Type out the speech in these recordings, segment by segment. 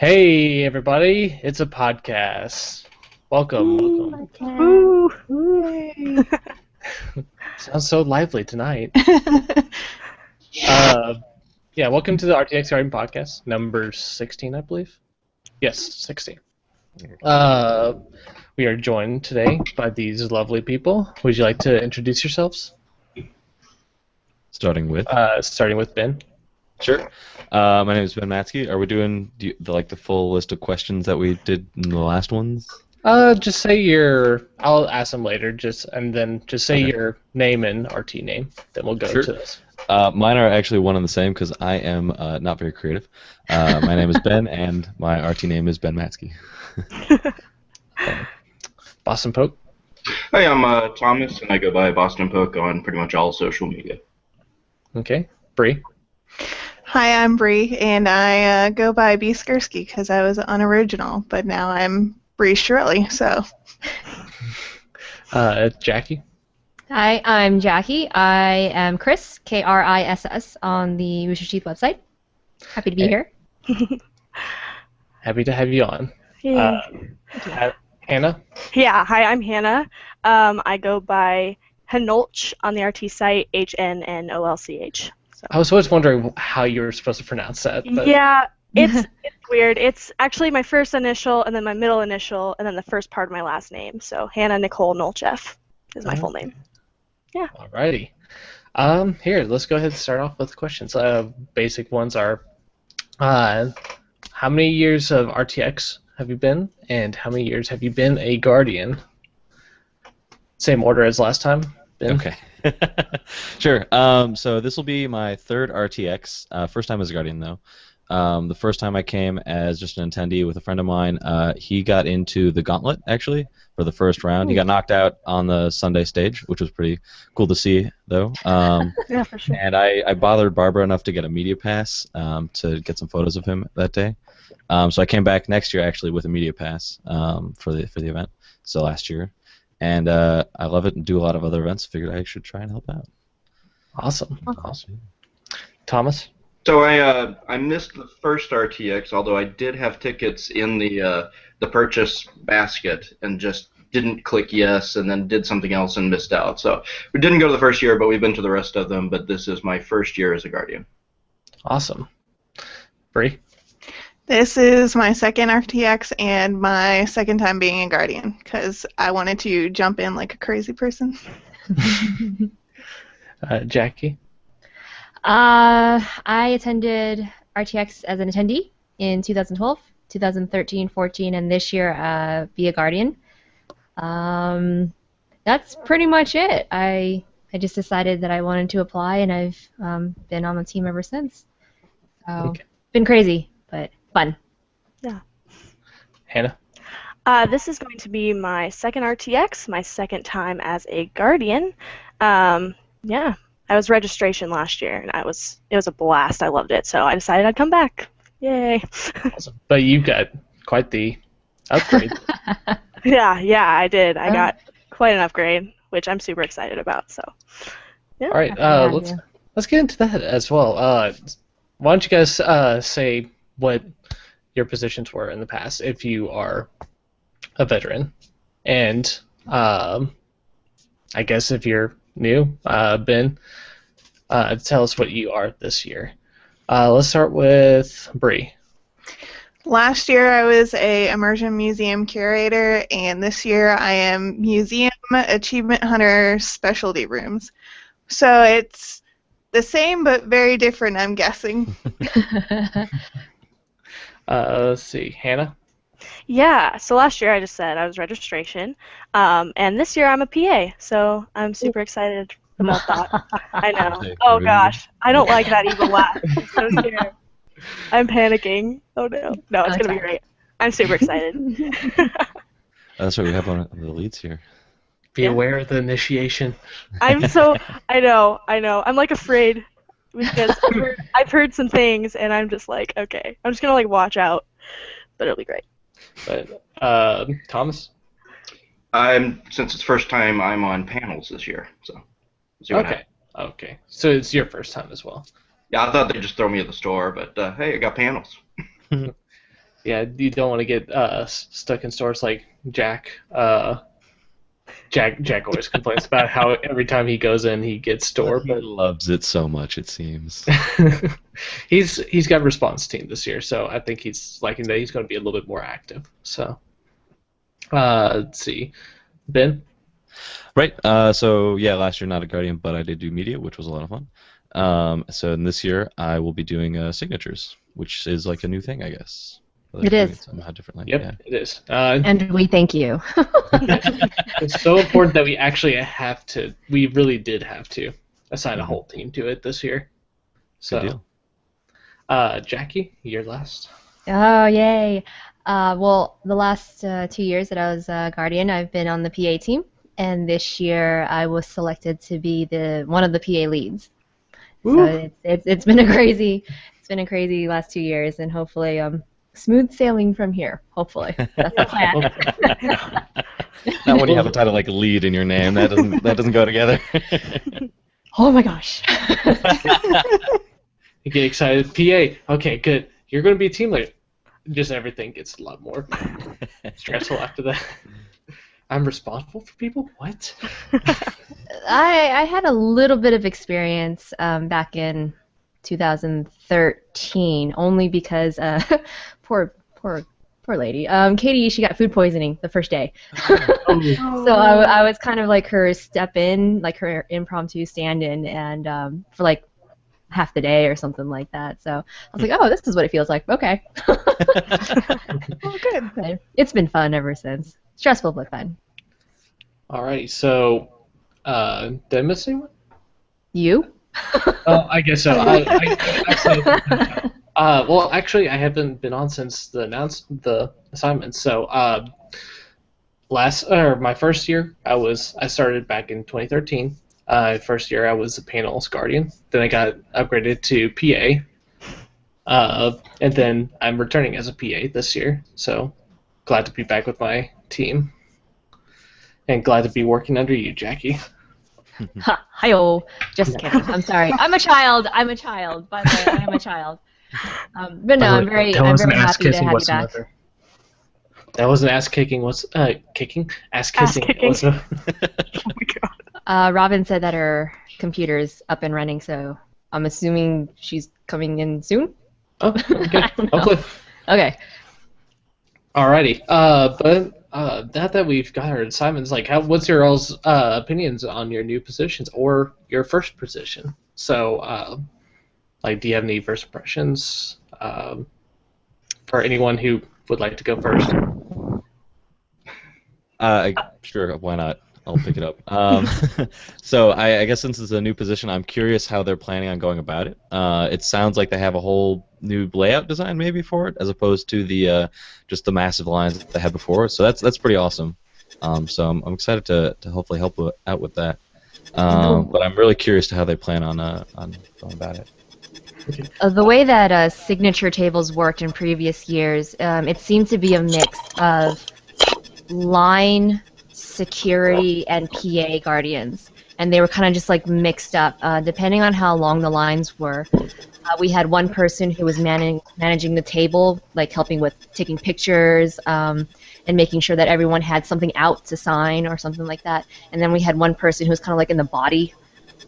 Hey everybody, it's a podcast. Welcome, welcome. Woo! Yay. Sounds so lively tonight. Yeah, welcome to the RTX Garden Podcast, number 16, I believe. Yes, 16. We are joined today by these lovely people. Would you like to introduce yourselves? Starting with? Starting with Ben. Sure. My name is Ben Matsky. Are we doing the full list of questions that we did in the last ones? Just say I'll ask them later, and then just say your name and RT name. Then we'll go to this. Mine are actually one and the same because I am not very creative. My name is Ben, and my RT name is Ben Matsky. Boston Poke. Hi, I'm Thomas, and I go by Boston Poke on pretty much all social media. Okay. Bree. Hi, I'm Bree, and I go by B. Skursky because I was unoriginal, but now I'm Bree Shirley, so. Jackie. Hi, I'm Jackie. I am Chris, Kriss, on the Rooster Teeth website. Happy to be here. Happy to have you on. Hannah? Yeah, hi, I'm Hannah. I go by Hanolch on the RT site, HNNOLCH. So. I was always wondering how you were supposed to pronounce that. But... Yeah, it's weird. It's actually my first initial, and then my middle initial, and then the first part of my last name. So Hannah Nicole Nolcheff is my full name. Yeah. Alrighty. Here, let's go ahead and start off with the questions. Basic ones are, how many years of RTX have you been, and how many years have you been a Guardian? Same order as last time, Ben? Okay. Sure. So this will be my third RTX. First time as a Guardian, though. The first time I came as just an attendee with a friend of mine. He got into the Gauntlet, actually, for the first round. He got knocked out on the Sunday stage, which was pretty cool to see, though. Yeah, for sure. And I bothered Barbara enough to get a media pass to get some photos of him that day. So I came back next year, actually, with a media pass for the event, so last year. And I love it and do a lot of other events. Figured I should try and help out. Awesome. Thomas? So I missed the first RTX, although I did have tickets in the purchase basket and just didn't click yes and then did something else and missed out. So we didn't go to the first year, but we've been to the rest of them. But this is my first year as a Guardian. Awesome. Bree? This is my second RTX and my second time being a Guardian because I wanted to jump in like a crazy person. Jackie? I attended RTX as an attendee in 2012, 2013, 14, and this year via Guardian. That's pretty much it. I just decided that I wanted to apply, and I've been on the team ever since. So, been crazy, but fun. Yeah. Hannah? This is going to be my second RTX, my second time as a Guardian. Yeah. I was registration last year, and it was a blast. I loved it, so I decided I'd come back. Yay! Awesome. But you got quite the upgrade. Yeah, I did. I got quite an upgrade, which I'm super excited about. So, yeah. All right, let's get into that as well. Why don't you guys say what your positions were in the past, if you are a veteran, and I guess if you're new, Ben, tell us what you are this year. Let's start with Bree. Last year I was a immersion museum curator, and this year I am museum achievement hunter specialty rooms. So it's the same but very different, I'm guessing. Let's see, Hannah. Yeah, so last year I just said I was registration, and this year I'm a PA, so I'm super excited about that. I know. Oh gosh, I don't like that evil laugh. I'm so scared. I'm panicking. Oh no. No, it's gonna be great. I'm super excited. That's what we have on the leads here. Be aware of the initiation. I know. I'm like afraid because I've heard some things, and I'm just like, okay, I'm just gonna like watch out, but it'll be great. But Thomas? Since it's first time, I'm on panels this year. So. Okay. So it's your first time as well. Yeah, I thought they'd just throw me at the store, but hey, I got panels. Yeah, you don't want to get stuck in stores like Jack. Jack always complains about how every time he goes in, he gets store, He but loves it so much, it seems. he's got a response team this year, so I think he's liking that. He's going to be a little bit more active. So, let's see, Ben. Right. So yeah, last year not a Guardian, but I did do media, which was a lot of fun. So in this year I will be doing signatures, which is like a new thing, I guess. Like It doing is. somehow differently. Yep, Yeah. it is. And we thank you. It's so important that we actually have to. We really did have to assign a Mhm. whole team to it this year. Good So, deal. Jackie, you're last. Oh, yay. Well, the last 2 years that I was Guardian, I've been on the PA team, and this year I was selected to be one of the PA leads. Woo. So it's been a crazy last 2 years, and hopefully smooth sailing from here. Hopefully, that's the plan. Not when you have a title like lead in your name. That doesn't go together. Oh my gosh. You get excited. PA. Okay, good. You're going to be a team leader. Just everything gets a lot more stressful after that. I'm responsible for people? What? I had a little bit of experience back in 2013, only because poor lady. Katie, she got food poisoning the first day. So I was kind of like her step in, like her impromptu stand-in, and for like half the day or something like that. So I was like, oh, this is what it feels like. Okay. Oh, good. But it's been fun ever since. Stressful but fun. All right, so did I miss anyone? You? Oh, I guess so. Well, actually, I haven't been on since the assignments. So, my first year, I started back in 2013. First year, I was a panelist guardian. Then I got upgraded to PA. And then I'm returning as a PA this year. So, glad to be back with my team. And glad to be working under you, Jackie. Ha, hi-oh. Just kidding. I'm sorry. I'm a child. By the way, I am a child. But no, I'm very happy to have you back. That wasn't ass kicking. What's kicking? Ass kissing. Ass-kicking. Oh my god. Robin said that her computer's up and running, so I'm assuming she's coming in soon. Oh, okay. I don't know. Hopefully. Okay. Alrighty. But now that we've got our assignments, like, what's your all's opinions on your new positions or your first position? So, like, do you have any first impressions for anyone who would like to go first? Sure, why not? I'll pick it up. So I guess since it's a new position, I'm curious how they're planning on going about it. It sounds like they have a whole new layout design maybe for it, as opposed to the just the massive lines that they had before. So that's pretty awesome. So I'm excited to hopefully help out with that. But I'm really curious to how they plan on going about it. The way that signature tables worked in previous years, it seemed to be a mix of line, security, and PA guardians. And they were kind of just like mixed up. Depending on how long the lines were, we had one person who was managing the table, like helping with taking pictures and making sure that everyone had something out to sign or something like that. And then we had one person who was kind of like in the body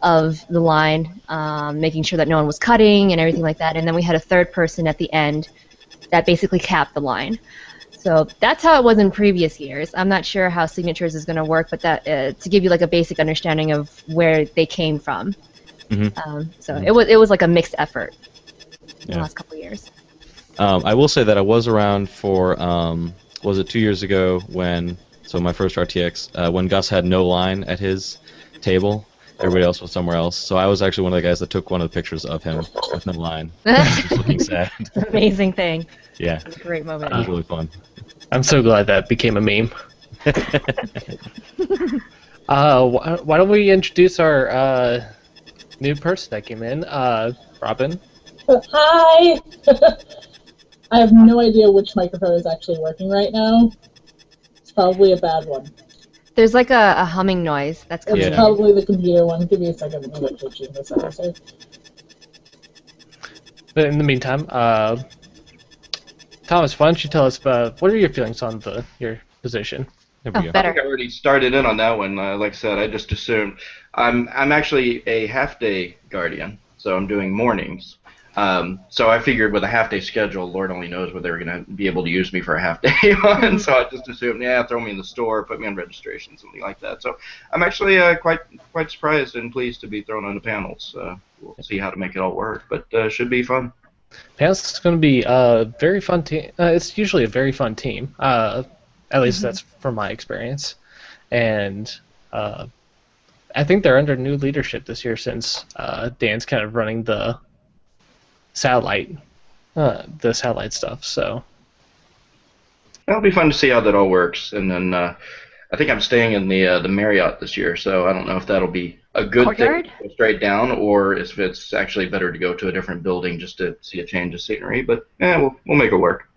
of the line, making sure that no one was cutting and everything like that. And then we had a third person at the end that basically capped the line. So that's how it was in previous years. I'm not sure how signatures is going to work, but that to give you like a basic understanding of where they came from. So it was like a mixed effort in the last couple of years. I will say that I was around for was it 2 years ago so my first RTX when Gus had no line at his table. Everybody else was somewhere else. So I was actually one of the guys that took one of the pictures of him with no line. Just looking sad. It's an amazing thing. Yeah. It was a great moment. It was really fun. I'm so glad that became a meme. Why don't we introduce our new person that came in, Robin? Hi! I have no idea which microphone is actually working right now. It's probably a bad one. There's like a humming noise that's coming. It's probably the computer one. Give me a second. Let me go to this episode. But in the meantime, Thomas, why don't you tell us about what are your feelings on your position? There we go. I Better. think I already started in on that one. Like I said, I just assumed I'm actually a half-day guardian, so I'm doing mornings. So I figured with a half-day schedule, Lord only knows what they were going to be able to use me for a half day on. So I just assumed, yeah, throw me in the store, put me on registration, something like that. So I'm actually quite surprised and pleased to be thrown on the panels. We'll see how to make it all work, but should be fun. Panels is going to be a very fun team. It's usually a very fun team. At least that's from my experience. And I think they're under new leadership this year since Dan's kind of running the satellite stuff. So It'll be fun to see how that all works. And then I think I'm staying in the Marriott this year, so I don't know if that'll be a good Courtyard? thing to go straight down, or if it's actually better to go to a different building just to see a change of scenery. But yeah, we'll make it work.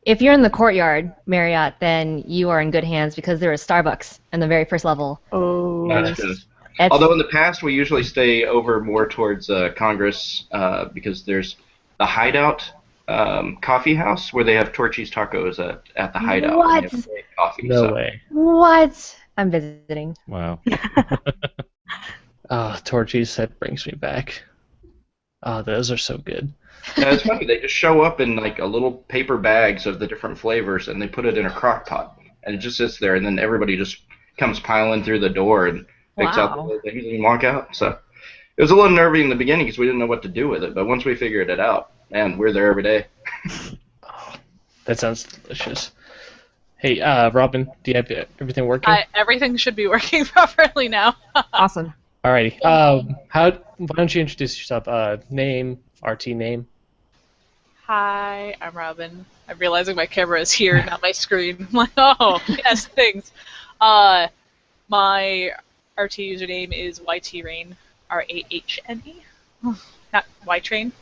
If you're in the courtyard, Marriott, then you are in good hands because there is Starbucks in the very first level. Oh. That's good. It's, Although in the past we usually stay over more towards Congress because there's the Hideout coffee house where they have Torchy's tacos at the Hideout. What? And they have great coffee. no so. way. what? I'm visiting. Wow. Torchies, that brings me back. Those are so good. Yeah, it's funny. They just show up in like a little paper bags of the different flavors, and they put it in a crock pot, and it just sits there, and then everybody just comes piling through the door and picks out the Wow. little things and walk out. So it was a little nervy in the beginning because we didn't know what to do with it, but once we figured it out, man, we're there every day. That sounds delicious. Hey, Robin, do you have everything working? Everything should be working properly now. Awesome. Alrighty. Why don't you introduce yourself? Name, RT name. Hi, I'm Robin. I'm realizing my camera is here, not my screen. I'm like, oh, yes, things. My RT username is YTRain, RAHNE. Not YTrain.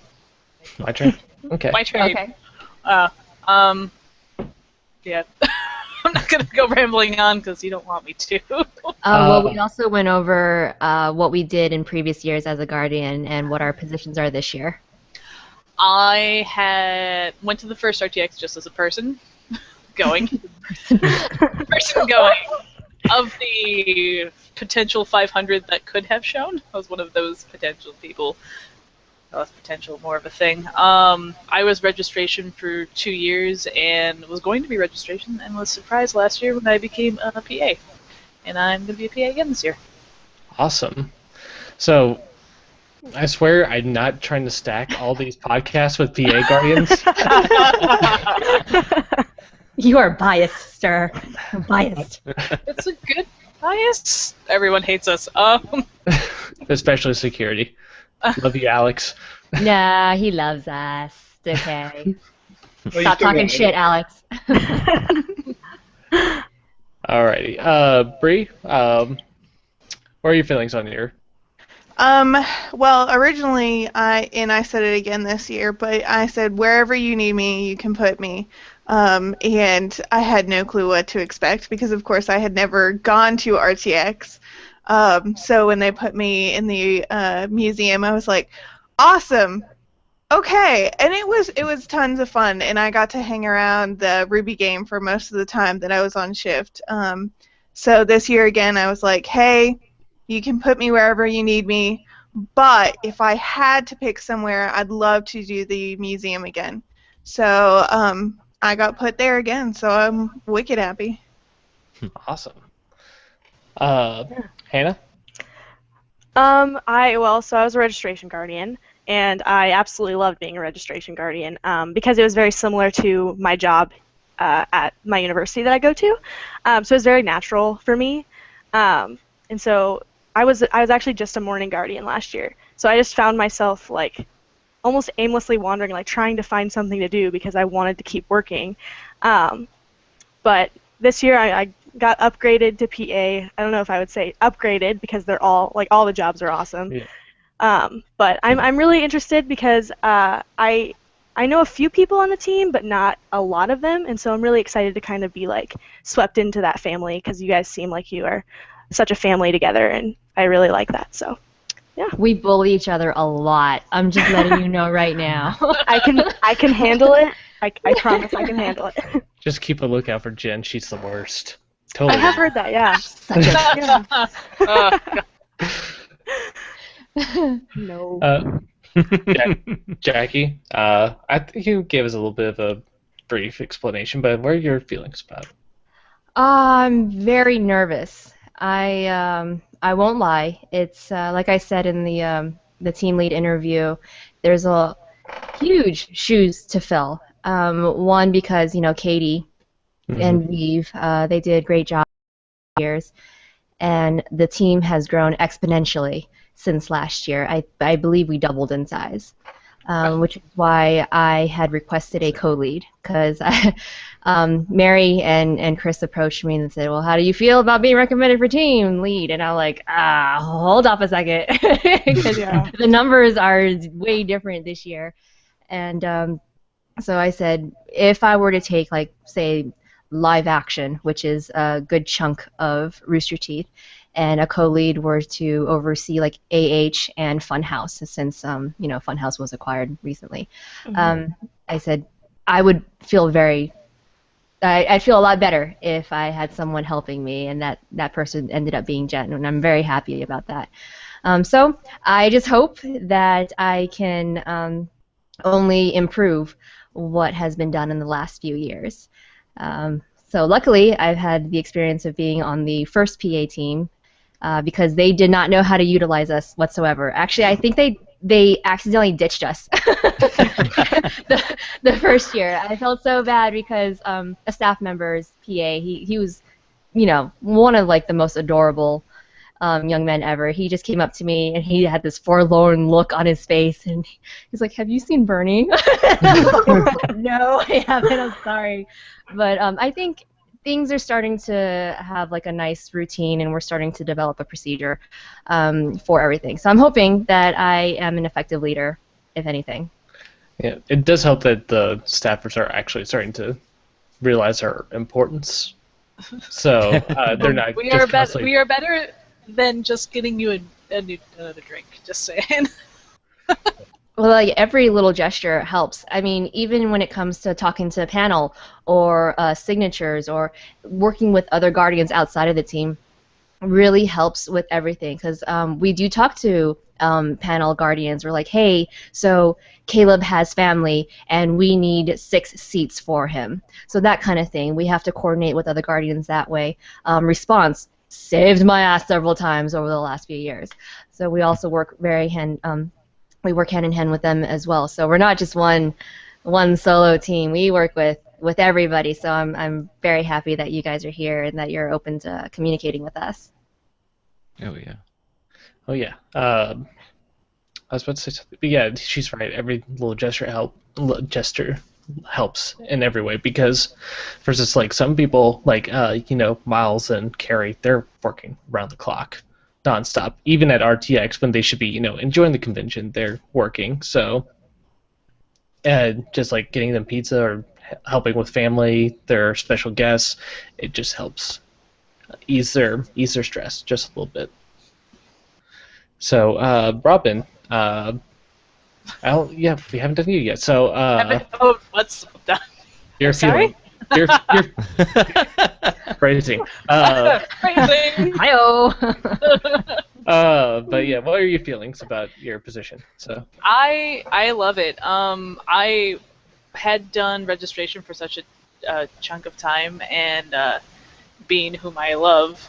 My turn. Okay. YTrain. Okay. Yeah. I'm not going to go rambling on because you don't want me to. Well, we also went over what we did in previous years as a guardian and what our positions are this year. I went to the first RTX just as a person going. Person going. Of the potential 500 that could have shown, I was one of those potential people. That was potential more of a thing. I was registration for 2 years and was going to be registration and was surprised last year when I became a PA. And I'm going to be a PA again this year. Awesome. So, I swear I'm not trying to stack all these podcasts with PA Guardians. You are biased, sir. You're biased. It's a good bias. Everyone hates us. Especially security. Love you, Alex. Nah, he loves us. Okay. Well, you Stop still talking got- shit, Alex. Alrighty. Bree, what are your feelings on your... Well, originally I said it again this year, but I said wherever you need me, you can put me. And I had no clue what to expect because, of course, I had never gone to RTX. So when they put me in the museum, I was like, awesome. Okay, and it was tons of fun, and I got to hang around the Ruby game for most of the time that I was on shift. So this year again, I was like, hey, you can put me wherever you need me, but if I had to pick somewhere, I'd love to do the museum again. So I got put there again, so I'm wicked happy. Awesome. Hannah? So I was a registration guardian, and I absolutely loved being a registration guardian because it was very similar to my job at my university that I go to. So it was very natural for me. And so I was actually just a morning guardian last year. So I just found myself like almost aimlessly wandering, like trying to find something to do because I wanted to keep working. But this year I got upgraded to PA. I don't know if I would say upgraded because they're all the jobs are awesome. Yeah. But I'm really interested because I know a few people on the team, but not a lot of them, and so I'm really excited to kind of be like swept into that family because you guys seem like you are such a family together, and I really like that. So We bully each other a lot. I'm just letting you know right now. I can handle it. I promise I can handle it. Just keep a lookout for Jen. She's the worst. I Totally. have heard that, yeah. Such a No. Jackie, I think you gave us a little bit of a brief explanation, but what are your feelings about it? I'm very nervous. I won't lie. It's like I said in the team lead interview. There's a huge shoes to fill. One because Katie and Vive, they did a great job years, and the team has grown exponentially since last year. I believe we doubled in size, which is why I had requested a co-lead, because Mary and Chris approached me and said, well, how do you feel about being recommended for team lead? And I'm like, hold up a second, because the numbers are way different this year. And so I said, if I were to take, like, say, live action, which is a good chunk of Rooster Teeth, and a co-lead were to oversee like AH and Funhouse, since Funhouse was acquired recently. I said I would feel I'd feel a lot better if I had someone helping me, and that person ended up being Jen, and I'm very happy about that. So I just hope that I can only improve what has been done in the last few years. So luckily, I've had the experience of being on the first PA team, because they did not know how to utilize us whatsoever. Actually, I think they accidentally ditched us the first year. I felt so bad because a staff member's PA, he was, one of like the most adorable young men ever. He just came up to me and he had this forlorn look on his face, and he's like, "Have you seen Bernie?" No, I haven't. I'm sorry, but I think things are starting to have like a nice routine, and we're starting to develop a procedure for everything. So I'm hoping that I am an effective leader, if anything. Yeah, it does help that the staffers are actually starting to realize our importance. So they're not. We just are better than just getting you another drink. Just saying. Well, like, every little gesture helps. I mean, even when it comes to talking to a panel or signatures or working with other guardians outside of the team, really helps with everything, because we do talk to panel guardians. We're like, hey, so Caleb has family and we need 6 seats for him. So that kind of thing. We have to coordinate with other guardians that way. Response saved my ass several times over the last few years. So we also work we work hand in hand with them as well. So we're not just one solo team. We work with everybody. So I'm very happy that you guys are here and that you're open to communicating with us. Oh yeah. Oh yeah. I was about to say something, but yeah, she's right. Every little gesture helps in every way, because versus like some people like Miles and Carrie, they're working around the clock, nonstop. Even at RTX, when they should be enjoying the convention, they're working. So just like getting them pizza or helping with family, their special guests, it just helps ease their stress just a little bit. So Robin, we haven't done you yet. So What's done? You're Sorry? You're phrasing. Phrasing. Hi-oh. But yeah, what are your feelings about your position? So I love it. I had done registration for such a chunk of time, and Bean, whom I love,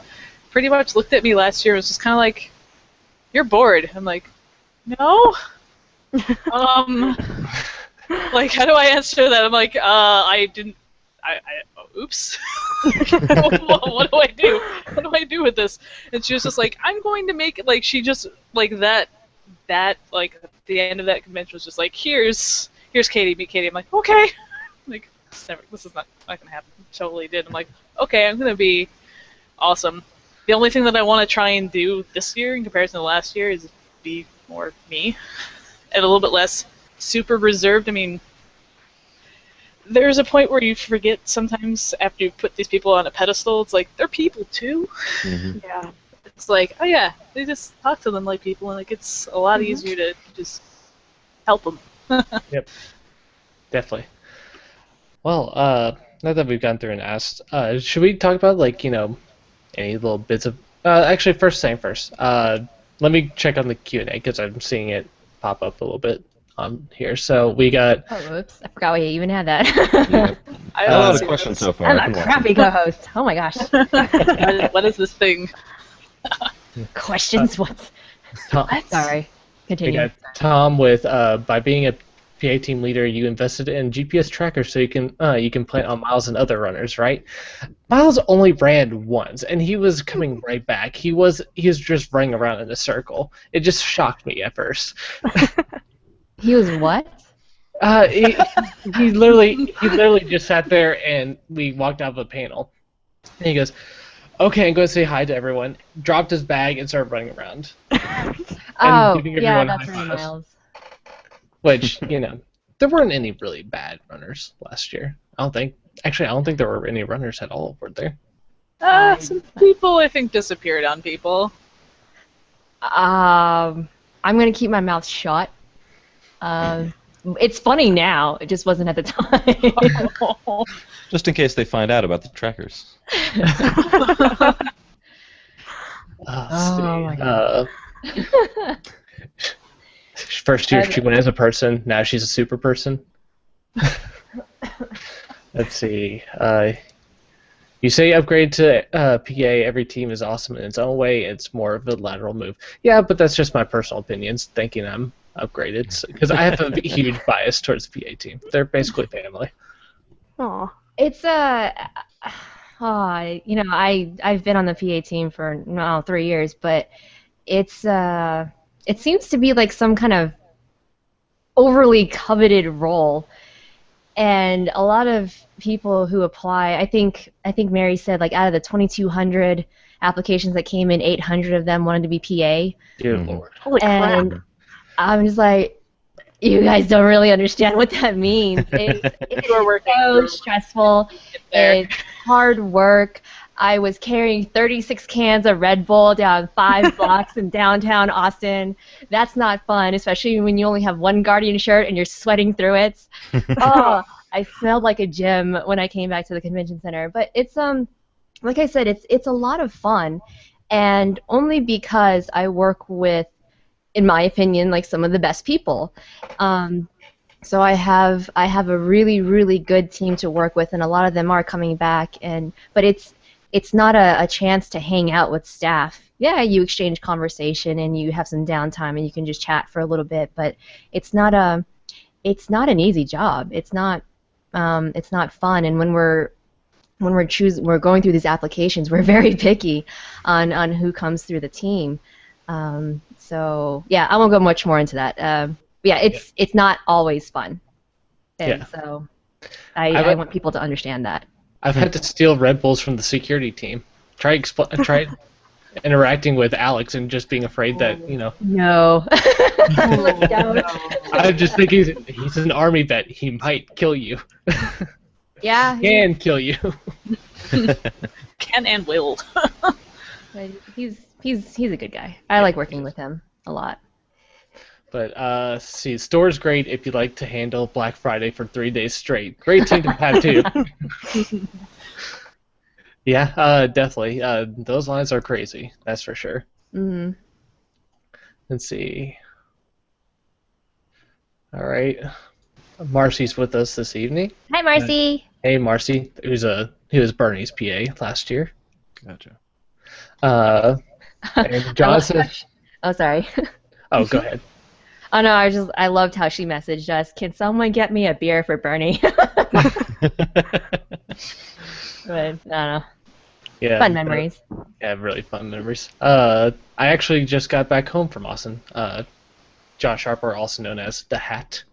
pretty much looked at me last year and was just kind of like, "You're bored." I'm like, "No." Like, how do I answer that? I'm like, I didn't. Oops. What do I do? What do I do with this? And she was just like, I'm going to make it. Like, she just like that. Like, at the end of that convention was just like, here's Katie, meet Katie. I'm like, okay. Like, this is not gonna happen. Totally did. I'm like, okay, I'm gonna be awesome. The only thing that I want to try and do this year in comparison to last year is be more me and a little bit less super reserved. I mean, there's a point where you forget sometimes after you put these people on a pedestal, it's like, they're people too. Mm-hmm. Yeah. it's like, oh yeah, they just talk to them like people, and like it's a lot easier to just help them. Yep, definitely. Well, now that we've gone through and asked, should we talk about like any little bits of? Actually, first thing first. Let me check on the Q&A because I'm seeing it pop up a little bit on here. So we got. Oh, oops! I forgot we even had that. Yeah. I A don't lot of see questions those. so far. I'm I a can watch crappy co-host. Oh my gosh. What is this thing? Questions? What? Tom, Sorry. we Continue. got Tom with by being a PA team leader, you invested in GPS trackers so you can plan on Miles and other runners, right? Miles only ran once, and he was coming right back. He was just running around in a circle. It just shocked me at first. He was what? He literally just sat there, and we walked out of a panel, and he goes, "Okay, I'm going to say hi to everyone." Dropped his bag and started running around, Oh, giving yeah, everyone that's high right, fives. Miles. Which there weren't any really bad runners last year. I don't think. Actually, I don't think there were any runners at all, were there? Some people I think disappeared on people. I'm gonna keep my mouth shut. It's funny now. It just wasn't at the time. Just in case they find out about the trackers. Oh my First year she went as a person. Now she's a super person. Let's see. You say upgrade to PA. Every team is awesome in its own way. It's more of a lateral move. Yeah, but that's just my personal opinions. Thinking I'm upgraded because I have a huge bias towards the PA team. They're basically family. Aw. It's I've been on the PA team for 3 years, but it's it seems to be like some kind of overly coveted role, and a lot of people who apply, I think Mary said like out of the 2,200 applications that came in, 800 of them wanted to be PA. Dear Lord. Holy crap. And I'm just like, you guys don't really understand what that means. It's You are working so through stressful. there. It's hard work. I was carrying 36 cans of Red Bull down 5 blocks in downtown Austin. That's not fun, especially when you only have one Guardian shirt and you're sweating through it. Oh, I smelled like a gym when I came back to the convention center. But it's like I said, it's a lot of fun, and only because I work with, in my opinion, like some of the best people. So I have a really, really good team to work with, and a lot of them are coming back. But it's not a chance to hang out with staff. Yeah, you exchange conversation and you have some downtime and you can just chat for a little bit. But it's not an easy job. It's not fun. And when we're going through these applications, we're very picky on who comes through the team. So yeah, I won't go much more into that. Yeah, it's not always fun, and so I want people to understand that. I've had to steal Red Bulls from the security team. Try interacting with Alex and just being afraid that No. Don't. I just think he's an army vet. He might kill you. Yeah. Can kill you. Can and will. He's a good guy. I like working with him a lot. But see, store's great if you like to handle Black Friday for 3 days straight. Great team to have too. Yeah, definitely. Those lines are crazy. That's for sure. Mm-hmm. Let's see. All right, Marcy's with us this evening. Hi, Marcy. Hey, Marcy. He was Bernie's PA last year. Gotcha. And John says, Oh, sorry. "Oh, go ahead." Oh no, I loved how she messaged us. Can someone get me a beer for Bernie? But I don't know. Yeah, Fun memories. Yeah, really fun memories. I actually just got back home from Austin. Josh Harper, also known as the Hat.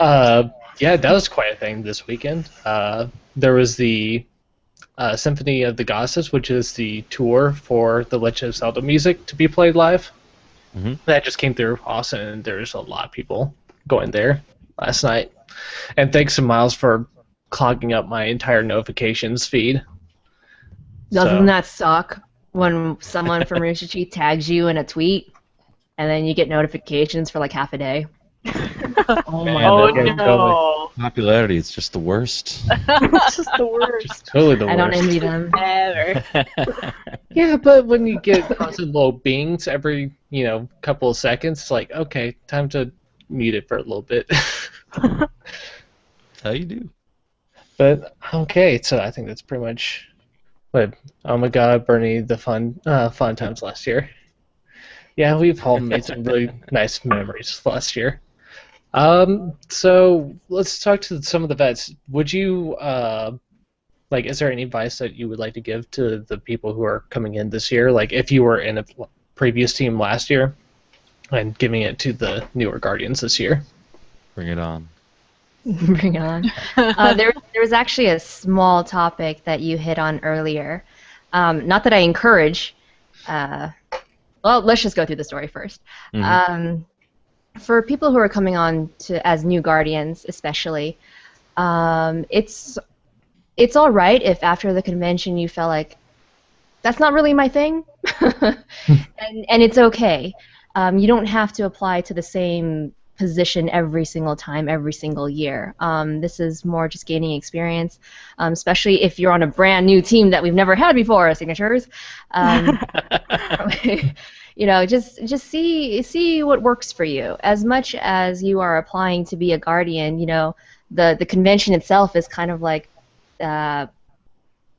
Yeah, that was quite a thing this weekend. There was the Symphony of the Goddesses, which is the tour for the Legend of Zelda music to be played live. Mm-hmm. That just came through Austin, and there's a lot of people going there last night. And thanks to Miles for clogging up my entire notifications feed. Doesn't that suck? when someone from Rooster Teeth tags you in a tweet, and then you get notifications for like half a day. Oh Man, my Oh god, that totally. no. popularity is just the worst. It's just the worst. Totally the I don't worst. envy them. Ever. Yeah, but when you get constant little bings every, couple of seconds, it's like, okay, time to mute it for a little bit. How you do? But okay, so I think that's pretty much what. Oh my god, Bernie, the fun times last year. Yeah, we've all made some really nice memories last year. So let's talk to some of the vets. Would you is there any advice that you would like to give to the people who are coming in this year? Like if you were in a previous team last year and giving it to the newer Guardians this year. Bring it on. Bring it on. There was actually a small topic that you hit on earlier. Not that I encourage. Well, let's just go through the story first. For people who are coming on as new Guardians, especially, it's all right if after the convention you felt like that's not really my thing, and it's okay. You don't have to apply to the same position every single time, every single year. This is more just gaining experience, especially if you're on a brand new team that we've never had before, signatures. Just see what works for you. As much as you are applying to be a Guardian, the convention itself is kind of like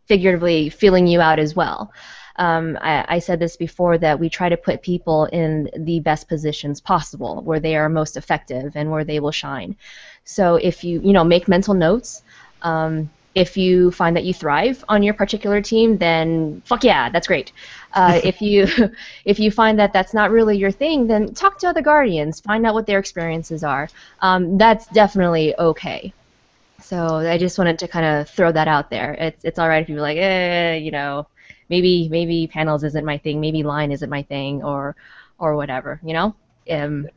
figuratively feeling you out as well. I said this before that we try to put people in the best positions possible, where they are most effective and where they will shine. So if you make mental notes. If you find that you thrive on your particular team, then fuck yeah, that's great. If you find that that's not really your thing, then talk to other Guardians, find out what their experiences are. That's definitely okay. So I just wanted to kind of throw that out there. It's all right if you're like, maybe panels isn't my thing, maybe line isn't my thing, or whatever,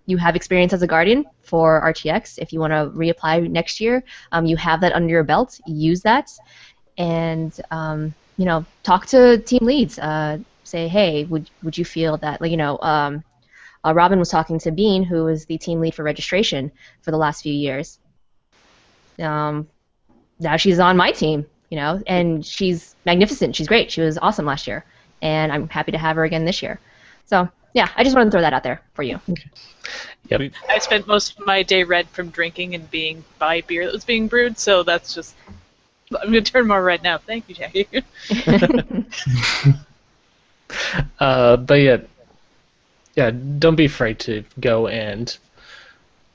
you have experience as a Guardian for RTX. If you want to reapply next year, you have that under your belt. Use that, and talk to team leads. Say, hey, would you feel that Robin was talking to Bean, who was the team lead for registration for the last few years. Now she's on my team, and she's magnificent. She's great. She was awesome last year, and I'm happy to have her again this year. So. Yeah, I just wanted to throw that out there for you. Yep. I spent most of my day red from drinking and being by beer that was being brewed, so that's just... I'm going to turn more red now. Thank you, Jackie. But yeah, don't be afraid to go and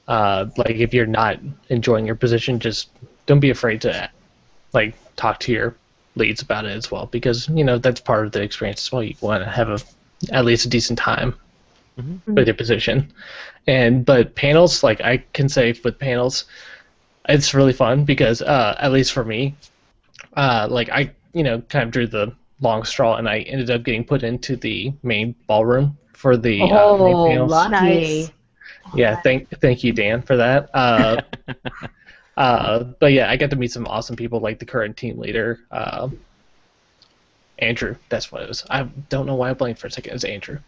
if you're not enjoying your position, just don't be afraid to talk to your leads about it as well, because that's part of the experience as well. You want to have at least a decent time with your position. But panels, I can say with panels, it's really fun because at least for me, I kind of drew the long straw and I ended up getting put into the main ballroom for the main panels. Lucky. Nice. Yeah, thank you, Dan, for that. But yeah, I got to meet some awesome people like the current team leader, Andrew, that's what it was. I don't know why I blanked for a second. It's Andrew,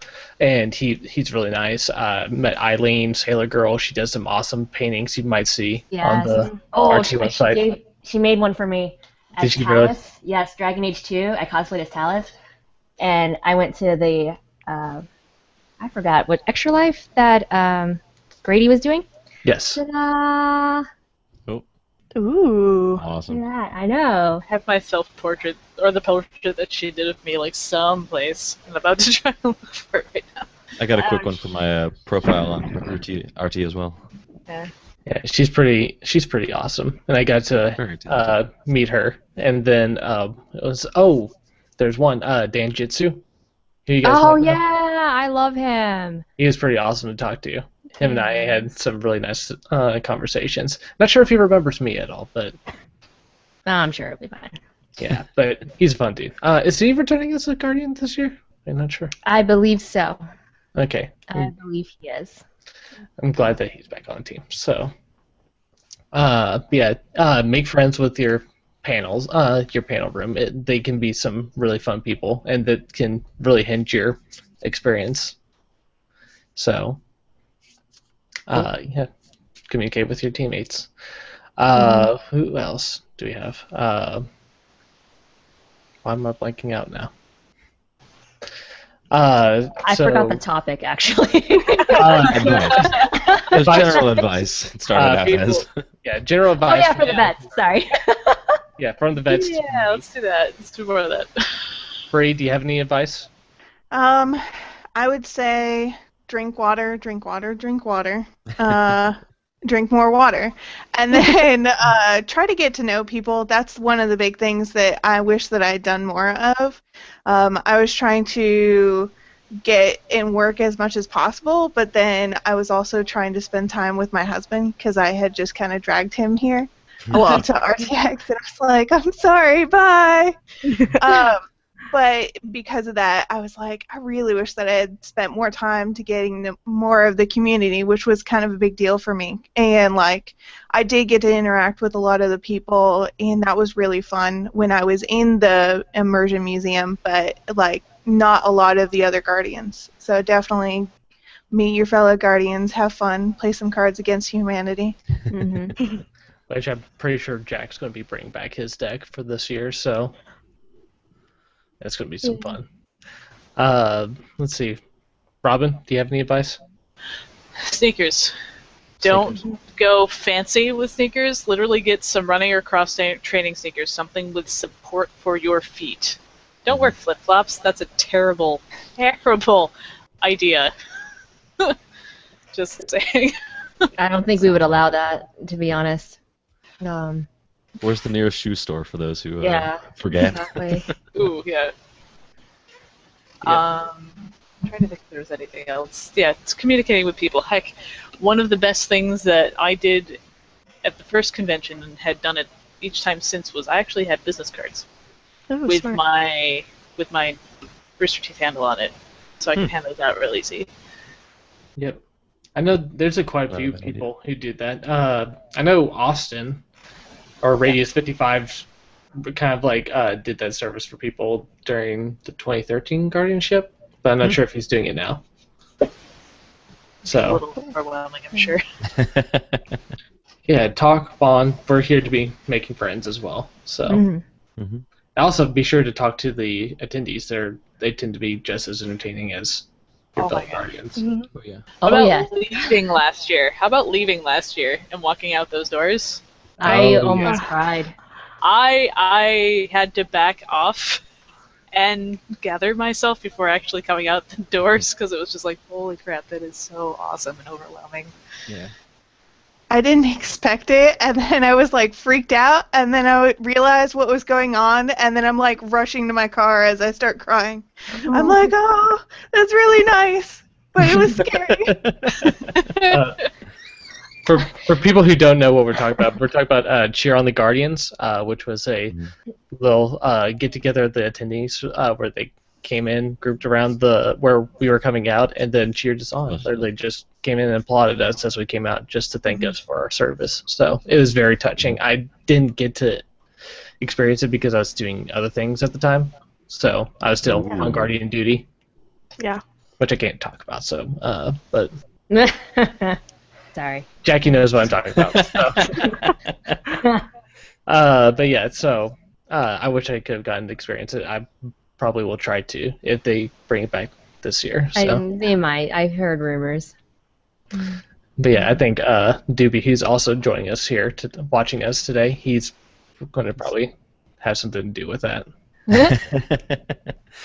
and he's really nice. Met Eileen, Sailor Girl. She does some awesome paintings you might see on the RT website. She made one for me. Did she really? Yes, Dragon Age 2. I cosplayed as Talus, and I went to the I forgot what Extra Life that Grady was doing. Yes. Ta-da! Ooh. Awesome. Yeah, I know. I have my self-portrait, or the portrait that she did of me, someplace. I'm about to try to look for it right now. I got a quick one for my profile on RT as well. Yeah. Yeah, she's pretty awesome, and I got to meet her. And then it was there's one Dan Jitsu. Who you guys might know. I love him. He was pretty awesome to talk to. Him and I had some really nice conversations. Not sure if he remembers me at all, but I'm sure it'll be fine. yeah, but he's a fun dude. Is he returning as a Guardian this year? I'm not sure. I believe so. Okay. I believe he is. I'm glad that he's back on the team. So, make friends with your panels, your panel room. They can be some really fun people, and that can really hinge your experience. So, yeah, communicate with your teammates. Who else do we have? Why am I blanking out now? I forgot the topic, actually. Advice. General advice. It started out as. Yeah, general Oh, advice. yeah, for the vets. Sorry. Yeah, from the vets. Yeah, let's do that. Let's do more of that. Bree, do you have any advice? I would say drink water, drink water, drink water. Drink more water. And then try to get to know people. That's one of the big things that I wish that I had done more of. I was trying to get in work as much as possible, but then I was also trying to spend time with my husband because I had just kind of dragged him here. Well, to RTX, and I was like, I'm sorry, bye. But because of that, I was like, I really wish that I had spent more time to getting more of the community, which was kind of a big deal for me. And, like, I did get to interact with a lot of the people, and that was really fun when I was in the Immersion Museum, but, like, not a lot of the other Guardians. So definitely meet your fellow Guardians, have fun, play some Cards Against Humanity. Mm-hmm. Which I'm pretty sure Jack's going to be bringing back his deck for this year, so that's going to be some fun. Let's see. Robin, do you have any advice? Sneakers. Don't go fancy with sneakers. Literally get some running or cross training sneakers, something with support for your feet. Don't wear flip-flops. That's a terrible, terrible idea. Just saying. I don't think we would allow that, to be honest. Where's the nearest shoe store for those who forget? Exactly. Ooh, yeah. I'm trying to think if there's anything else. Yeah, it's communicating with people. Heck, one of the best things that I did at the first convention and had done it each time since was I actually had business cards with smart. my Rooster Teeth handle on it, so I can hand those out real easy. Yep. I know there's quite a few people who did that. I know Austin, or Radius 55, kind of like did that service for people during the 2013 Guardianship, but I'm not sure if he's doing it now. So. A little overwhelming, I'm sure. Yeah, talk, bond. We're here to be making friends as well. So. Also, be sure to talk to the attendees. They tend to be just as entertaining as your fellow Guardians. Oh, yeah. How about leaving last year? How about leaving last year and walking out those doors? I almost cried. I had to back off and gather myself before actually coming out the doors because it was just like, holy crap, that is so awesome and overwhelming. Yeah. I didn't expect it, and then I was like freaked out, and then I realized what was going on, and then I'm like rushing to my car as I start crying. I'm like, oh, that's really nice, but it was scary. For people who don't know what we're talking about Cheer on the Guardians, which was a little get-together of the attendees where they came in, grouped around where we were coming out, and then cheered us on. Literally just came in and applauded us as we came out just to thank us for our service. So it was very touching. I didn't get to experience it because I was doing other things at the time. So I was still on Guardian duty. Yeah. Which I can't talk about, so, but... Sorry. Jackie knows what I'm talking about. So. But yeah, so I wish I could have gotten to experience it. I probably will try to if they bring it back this year. So. They might. I've heard rumors. But yeah, I think Doobie, who's also joining us here, watching us today, he's going to probably have something to do with that.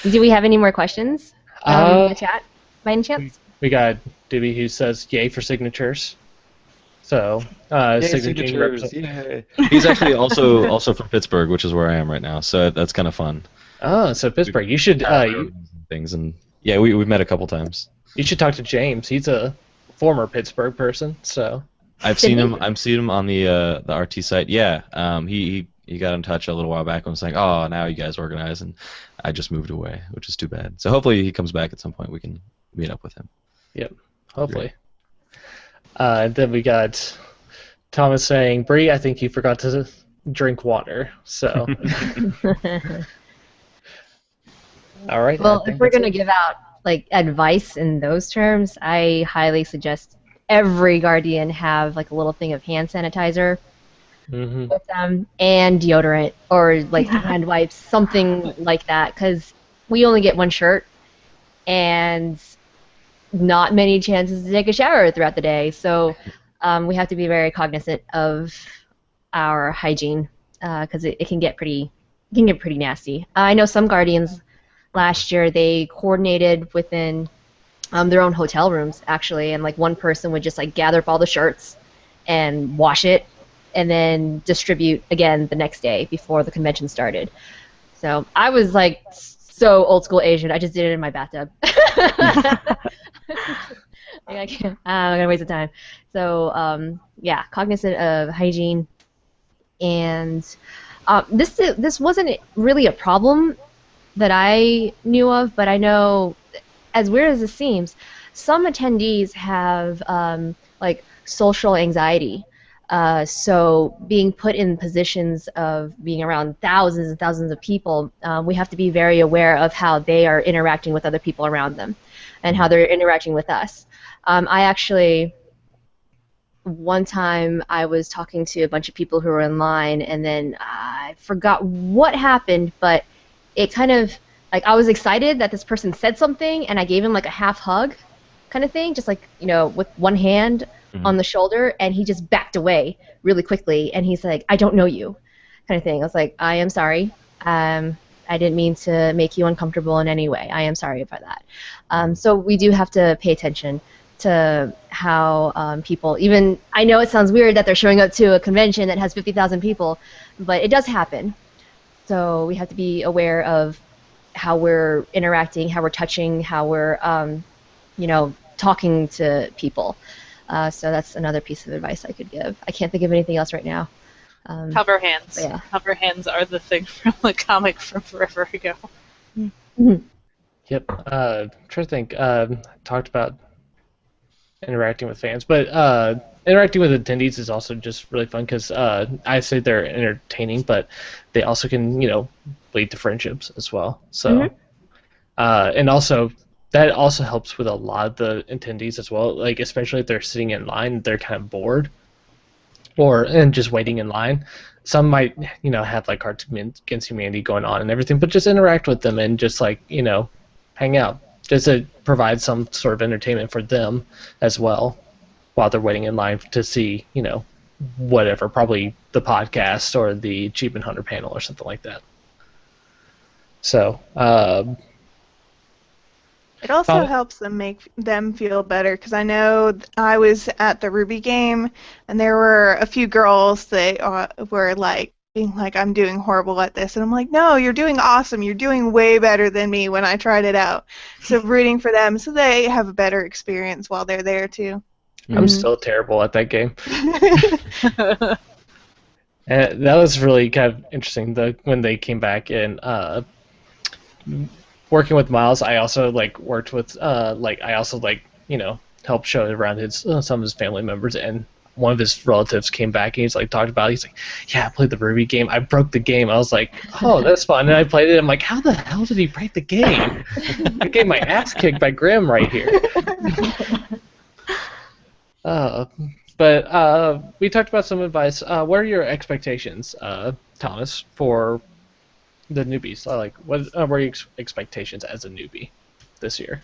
Do we have any more questions in the chat, by any chance? We got Doobie who says yay for signatures. So signatures. Yay. He's actually also from Pittsburgh, which is where I am right now. So that's kind of fun. Oh, so Pittsburgh. You should things and yeah, we've met a couple times. You should talk to James. He's a former Pittsburgh person, so I've seen him on the RT site. Yeah, he got in touch a little while back and was like, "Oh, now you guys organize," and I just moved away, which is too bad. So hopefully he comes back at some point. We can meet up with him. Yep, hopefully. And then we got Thomas saying, "Bree, I think you forgot to drink water. So, all right. I Well, if think we're that's gonna it. give out like advice in those terms, I highly suggest every guardian have like a little thing of hand sanitizer Hmm. with them and deodorant or like hand wipes, something like that, because we only get one shirt and not many chances to take a shower throughout the day. So we have to be very cognizant of our hygiene because it can get pretty nasty. I know some guardians last year they coordinated within their own hotel rooms actually, and like one person would just like gather up all the shirts and wash it and then distribute again the next day before the convention started. So I was like so old school Asian. I just did it in my bathtub. Like, I can't. I'm gonna waste the time. So yeah, cognizant of hygiene, and this wasn't really a problem that I knew of, but I know, as weird as it seems, some attendees have like social anxiety. So being put in positions of being around thousands and thousands of people, we have to be very aware of how they are interacting with other people around them and how they're interacting with us. I actually, one time I was talking to a bunch of people who were in line, and then I forgot what happened, but it kind of, like, I was excited that this person said something, and I gave him like a half hug kind of thing, just like, with one hand on the shoulder, and he just backed away really quickly, and he's like, I don't know you, kind of thing. I was like, I am sorry. I didn't mean to make you uncomfortable in any way. I am sorry about that. So we do have to pay attention to how people, even, I know it sounds weird that they're showing up to a convention that has 50,000 people, but it does happen. So we have to be aware of how we're interacting, how we're touching, how we're, talking to people. So that's another piece of advice I could give. I can't think of anything else right now. Cover hands. Yeah. Cover hands are the thing from the comic from forever ago. Yep. Trying to think. Talked about interacting with fans, but interacting with attendees is also just really fun because I say they're entertaining, but they also can, lead to friendships as well. So, and also that also helps with a lot of the attendees as well. Like especially if they're sitting in line, they're kind of bored, and just waiting in line. Some might, have like Cards Against Humanity going on and everything, but just interact with them and just like, hang out, just to provide some sort of entertainment for them as well while they're waiting in line to see, whatever, probably the podcast or the Achievement Hunter panel or something like that. So, it also helps them make them feel better because I know I was at the Ruby game and there were a few girls that were like being like, I'm doing horrible at this, and I'm like, no, you're doing awesome. You're doing way better than me when I tried it out. So rooting for them so they have a better experience while they're there too. I'm still terrible at that game. And that was really kind of interesting. When they came back and working with Miles, I also worked with I also helped show around his some of his family members, and one of his relatives came back and he's talked about it. He's like, yeah, I played the Ruby game. I broke the game. I was like, oh, that's fun. And I played it. I'm like, how the hell did he break the game? I gave my ass kicked by Grim right here. But we talked about some advice. What are your expectations, Thomas, for the newbies? What were your expectations as a newbie this year?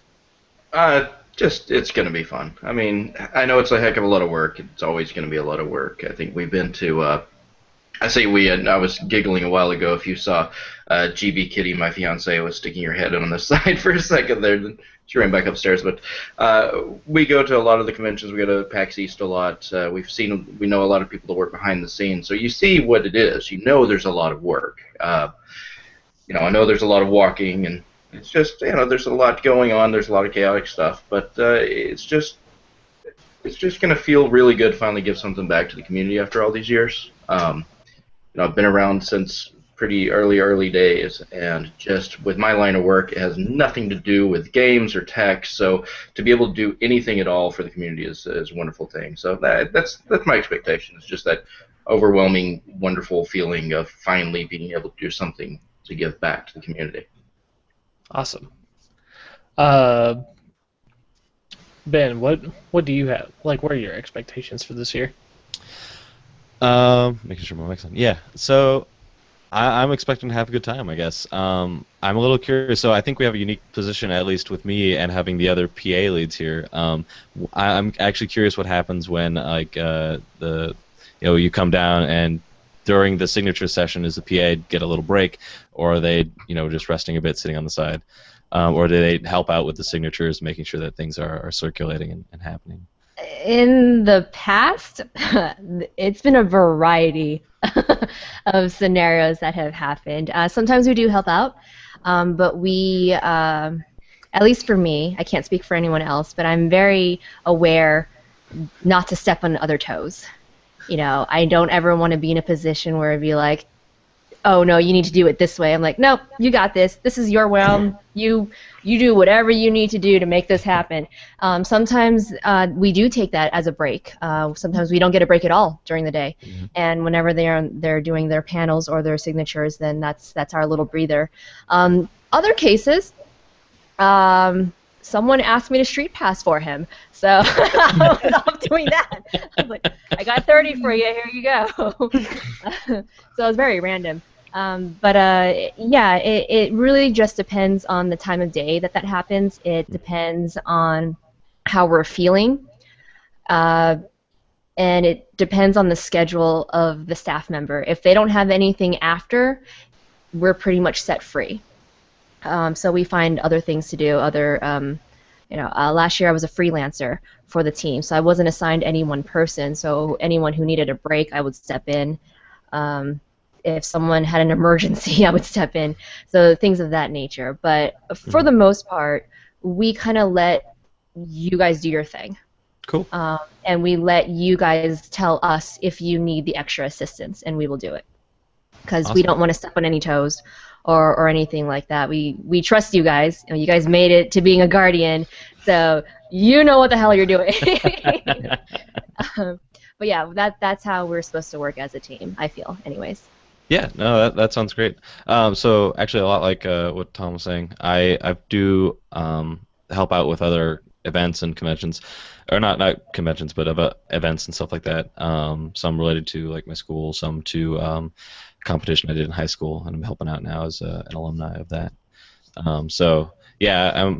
It's going to be fun. I mean, I know it's a heck of a lot of work. It's always going to be a lot of work. I think we've been to, I was giggling a while ago if you saw GB Kitty, my fiance, was sticking her head on the side for a second there. She ran back upstairs. But we go to a lot of the conventions. We go to PAX East a lot. We know a lot of people that work behind the scenes. So you see what it is. You know there's a lot of work. I know there's a lot of walking, and it's just, there's a lot going on. There's a lot of chaotic stuff, but it's just going to feel really good finally give something back to the community after all these years. I've been around since pretty early days, and just with my line of work, it has nothing to do with games or tech. So to be able to do anything at all for the community is a wonderful thing. So that's my expectation. It's just that overwhelming, wonderful feeling of finally being able to do something to give back to the community. Awesome. Ben, what do you have? Like, what are your expectations for this year? Making sure my mic's on. Yeah, so I'm expecting to have a good time, I guess. I'm a little curious. So I think we have a unique position, at least with me and having the other PA leads here. I'm actually curious what happens when you come down and during the signature session, does the PA get a little break, or are they just resting a bit, sitting on the side, or do they help out with the signatures, making sure that things are circulating and happening? In the past, it's been a variety of scenarios that have happened. Sometimes we do help out, but we, at least for me, I can't speak for anyone else, but I'm very aware not to step on other toes. I don't ever want to be in a position where it'd be like, oh no, you need to do it this way. I'm like, no, you got this. This is your realm. You do whatever you need to do to make this happen. Sometimes we do take that as a break. Sometimes we don't get a break at all during the day. Mm-hmm. And whenever they're doing their panels or their signatures, then that's our little breather. Other cases, someone asked me to street pass for him, so I was off doing that. I was like, I got 30 for you, here you go. So it was very random. Yeah, it really just depends on the time of day that happens. It depends on how we're feeling, and it depends on the schedule of the staff member. If they don't have anything after, we're pretty much set free. So we find other things to do. Last year I was a freelancer for the team, so I wasn't assigned any one person. So anyone who needed a break, I would step in. If someone had an emergency, I would step in. So things of that nature. But for the most part, we kind of let you guys do your thing. Cool. And we let you guys tell us if you need the extra assistance, and we will do it. Because we don't want to step on any toes or anything like that. We trust you guys. You guys made it to being a guardian, so you know what the hell you're doing. But yeah, that's how we're supposed to work as a team, I feel, anyways. Yeah, no, that sounds great. So actually, a lot like what Tom was saying, I do help out with other events and conventions, or not conventions, but events and stuff like that. Some related to like my school, some to competition I did in high school, and I'm helping out now as an alumni of that. So yeah,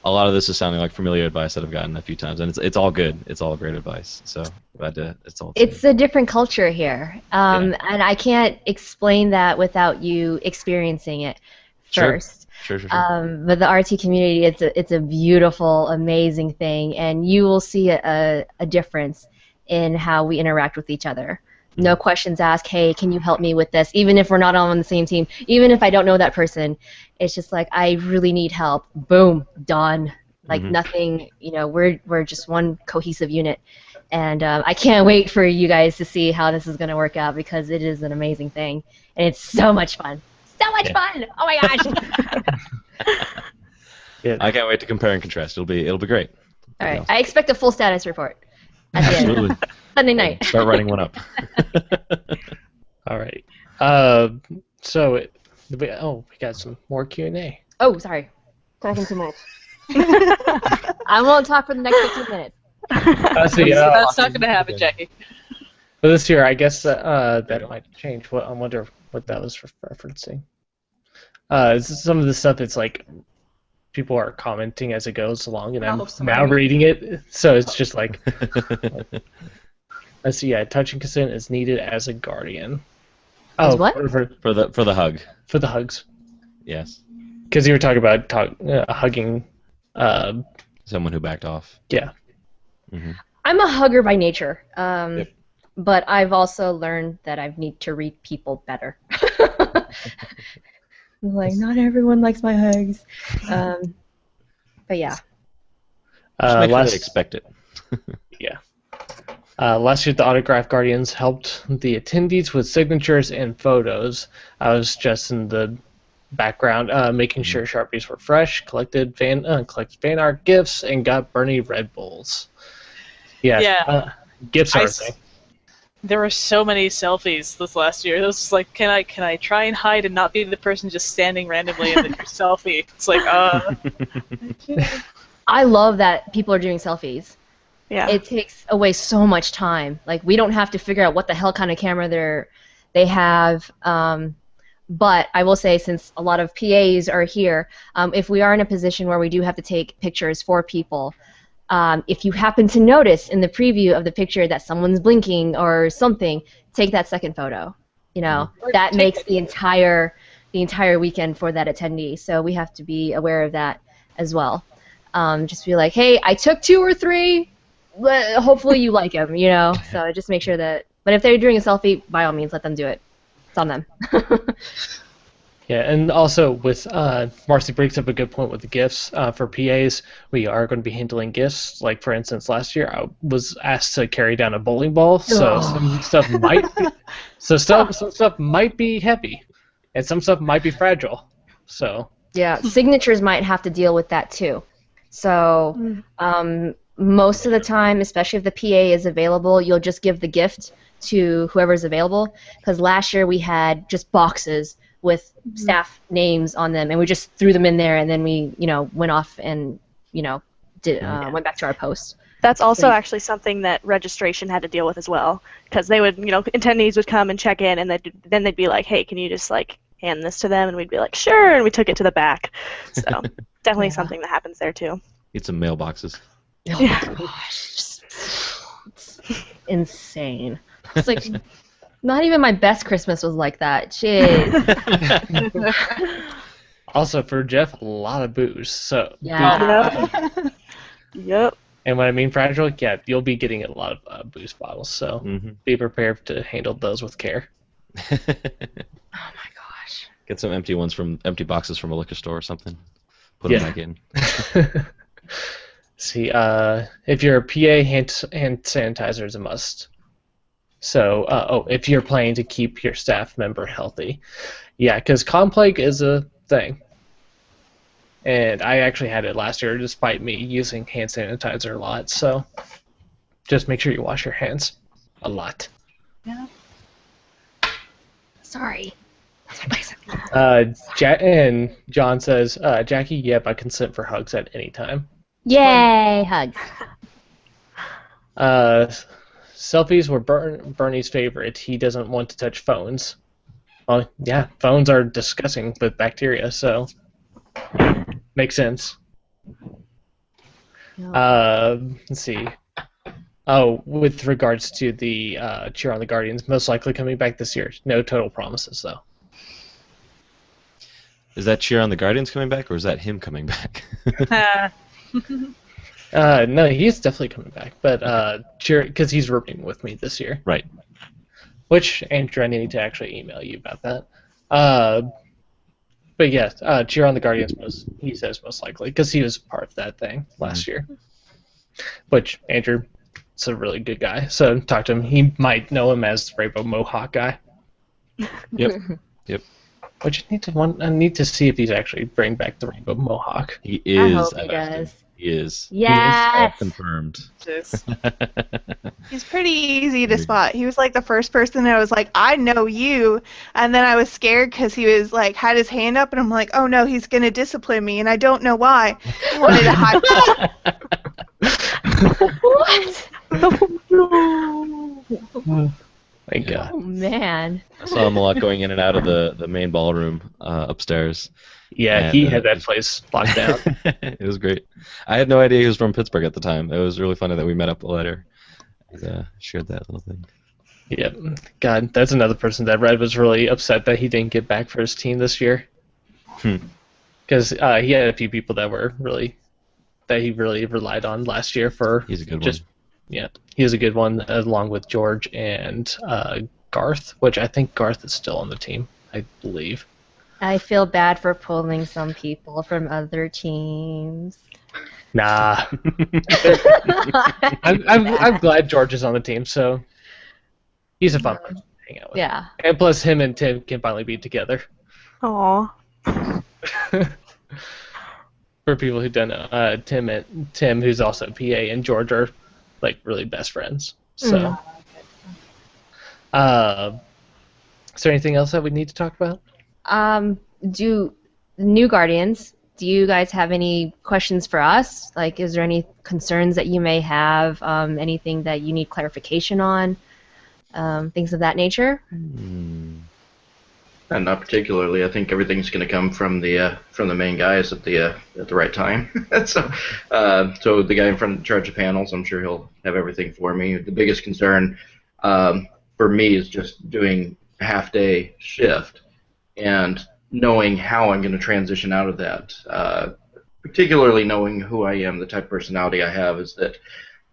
a lot of this is sounding like familiar advice that I've gotten a few times, and it's all good. It's all great advice. So glad to. It's a different culture here, and I can't explain that without you experiencing it first. Sure. But the RT community, it's a beautiful, amazing thing, and you will see a difference in how we interact with each other. No questions asked, hey, can you help me with this? Even if we're not all on the same team, even if I don't know that person, it's just like, I really need help. Boom, done. Like nothing, we're just one cohesive unit. And I can't wait for you guys to see how this is going to work out, because it is an amazing thing. And it's so much fun. So much fun! Oh my gosh! Yeah. I can't wait to compare and contrast. It'll be great. All right. I expect a full status report at the end. Absolutely. Sunday night. Start writing one up. All right. So we got some more Q&A. Oh, sorry. Talking too much. I won't talk for the next 15 minutes. That's not going to happen, Jackie. But this year, I guess that might change. I wonder what that was referencing. Some of the stuff that's like people are commenting as it goes along, and I'm now reading it, so it's just like, let's see. Yeah, touching consent is needed as a guardian. What? For the hug. For the hugs. Yes. Because you were talking about hugging. Someone who backed off. Yeah. Mm-hmm. I'm a hugger by nature. But I've also learned that I need to read people better. Like, not everyone likes my hugs. But yeah. Just make sure they expect it. Yeah. Last year, the Autograph Guardians helped the attendees with signatures and photos. I was just in the background, making sure Sharpies were fresh, collected fan art, gifts, and got Bernie Red Bulls. Yeah. Gifts I are a s- thing. There were so many selfies this last year. It was just like, can I try and hide and not be the person just standing randomly in your selfie? It's like, I love that people are doing selfies. Yeah. It takes away so much time. Like, we don't have to figure out what the hell kind of camera they have. But I will say, since a lot of PAs are here, if we are in a position where we do have to take pictures for people, if you happen to notice in the preview of the picture that someone's blinking or something, take that second photo. You know, Or that take makes it. the entire weekend for that attendee. So we have to be aware of that as well. Just be like, hey, I took 2 or 3. Hopefully you like them, you know. So just make sure that. But if they're doing a selfie, by all means, let them do it. It's on them. Yeah, and also with Marcy brings up a good point with the gifts. For PAs, we are going to be handling gifts. Like, for instance, last year I was asked to carry down a bowling ball, so some stuff might be heavy, and some stuff might be fragile. So Yeah, signatures might have to deal with that too. So most of the time, especially if the PA is available, you'll just give the gift to whoever's available. Because last year we had just boxes with staff names on them, and we just threw them in there, and then we, went off and, went back to our post. That's also actually something that registration had to deal with as well, because they would, attendees would come and check in, and then they'd be like, hey, can you just, hand this to them? And we'd be like, sure, and we took it to the back. So definitely something that happens there, too. Need some mailboxes. Oh my gosh. It's insane. It's like, not even my best Christmas was like that. Jeez. also for Jeff, a lot of booze. So Yeah. Yep. and when I mean fragile, yeah, you'll be getting a lot of booze bottles. So be prepared to handle those with care. Oh my gosh. Get some empty boxes from a liquor store or something. Put them back in. See, if you're a PA, hand sanitizer is a must. So, if you're planning to keep your staff member healthy, yeah, because plague is a thing, and I actually had it last year, despite me using hand sanitizer a lot. So, just make sure you wash your hands a lot. Yeah. Sorry. And John says, Jackie, yep, I consent for hugs at any time. Yay, hugs. Selfies were Bernie's favorite. He doesn't want to touch phones. Well, yeah, phones are disgusting with bacteria, so makes sense. Let's see. Oh, with regards to the Cheer on the Guardians, most likely coming back this year. No total promises, though. Is that Cheer on the Guardians coming back, or is that him coming back? No, he's definitely coming back, but Cheer, because he's rooming with me this year. Right. Which, Andrew, I need to actually email you about that. But yes, Cheer on the Guardians, he says most likely, because he was part of that thing last year. Which, Andrew, is a really good guy, so talk to him. He might know him as the Rainbow Mohawk guy. Yep. Which I need to see if he's actually bring back the Rainbow Mohawk. He is. I hope he I've asked him. does. He is. Yes. Confirmed. He's pretty easy to spot. He was like the first person that was like, I know you. And then I was scared because he was like, had his hand up, and I'm like, oh no, he's going to discipline me, and I don't know why. I wanted to hide. What? Thank God. Oh, man. I saw him a lot going in and out of the main ballroom upstairs. Yeah, And, he had that place locked down. It was great. I had no idea he was from Pittsburgh at the time. It was really funny that we met up later. Shared that little thing. Yeah, God, that's another person that Red was really upset that he didn't get back for his team this year. Because he had a few people that he really relied on last year for. He's a good one. Yeah, he was a good one, along with George and Garth, which I think Garth is still on the team, I believe. I feel bad for pulling some people from other teams. Nah. I'm glad George is on the team, so he's a fun person to hang out with. Yeah. And plus, him and Tim can finally be together. Aw. For people who don't know, Tim, who's also PA, and George are like really best friends. So, is there anything else that we need to talk about? Do new Guardians? Do you guys have any questions for us? Like, is there any concerns that you may have? Anything that you need clarification on? Things of that nature? And not particularly. I think everything's going to come from the main guys at the right time. So the guy in charge of panels, I'm sure he'll have everything for me. The biggest concern for me is just doing a half-day shift and knowing how I'm going to transition out of that. Particularly knowing who I am, the type of personality I have, is that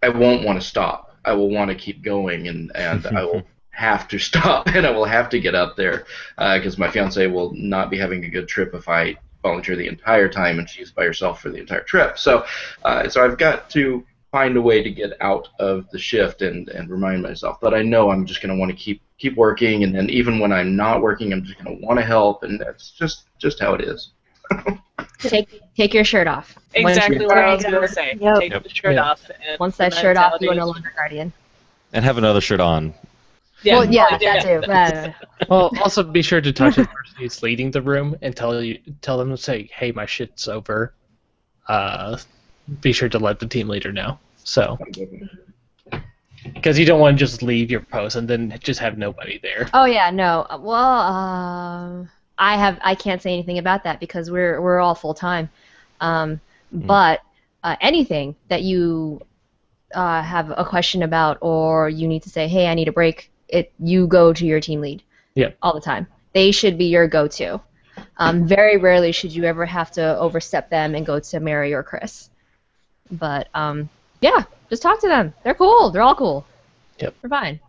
I won't want to stop. I will want to keep going, and I will have to stop, and I will have to get out there because my fiance will not be having a good trip if I volunteer the entire time and she's by herself for the entire trip. So I've got to find a way to get out of the shift and remind myself that I know I'm just going to want to keep working, and then even when I'm not working, I'm just going to want to help, and that's just how it is. Take your shirt off. Exactly what I was going to say. Yep. Take the shirt off. And Once that the shirt off, you are mentality no is- longer Guardian. And have another shirt on. Yeah, Well, yeah, that too. Well, also be sure to talk to the person who's leading the room and tell them to say, "Hey, my shit's over." Be sure to let the team leader know. So, because you don't want to just leave your post and then just have nobody there. Oh yeah, no. Well, I can't say anything about that because we're all full time. But anything that you have a question about, or you need to say, "Hey, I need a break," you go to your team lead. Yeah. All the time. They should be your go-to. Very rarely should you ever have to overstep them and go to Mary or Chris. But yeah, just talk to them. They're cool. They're all cool. Yep. They're fine.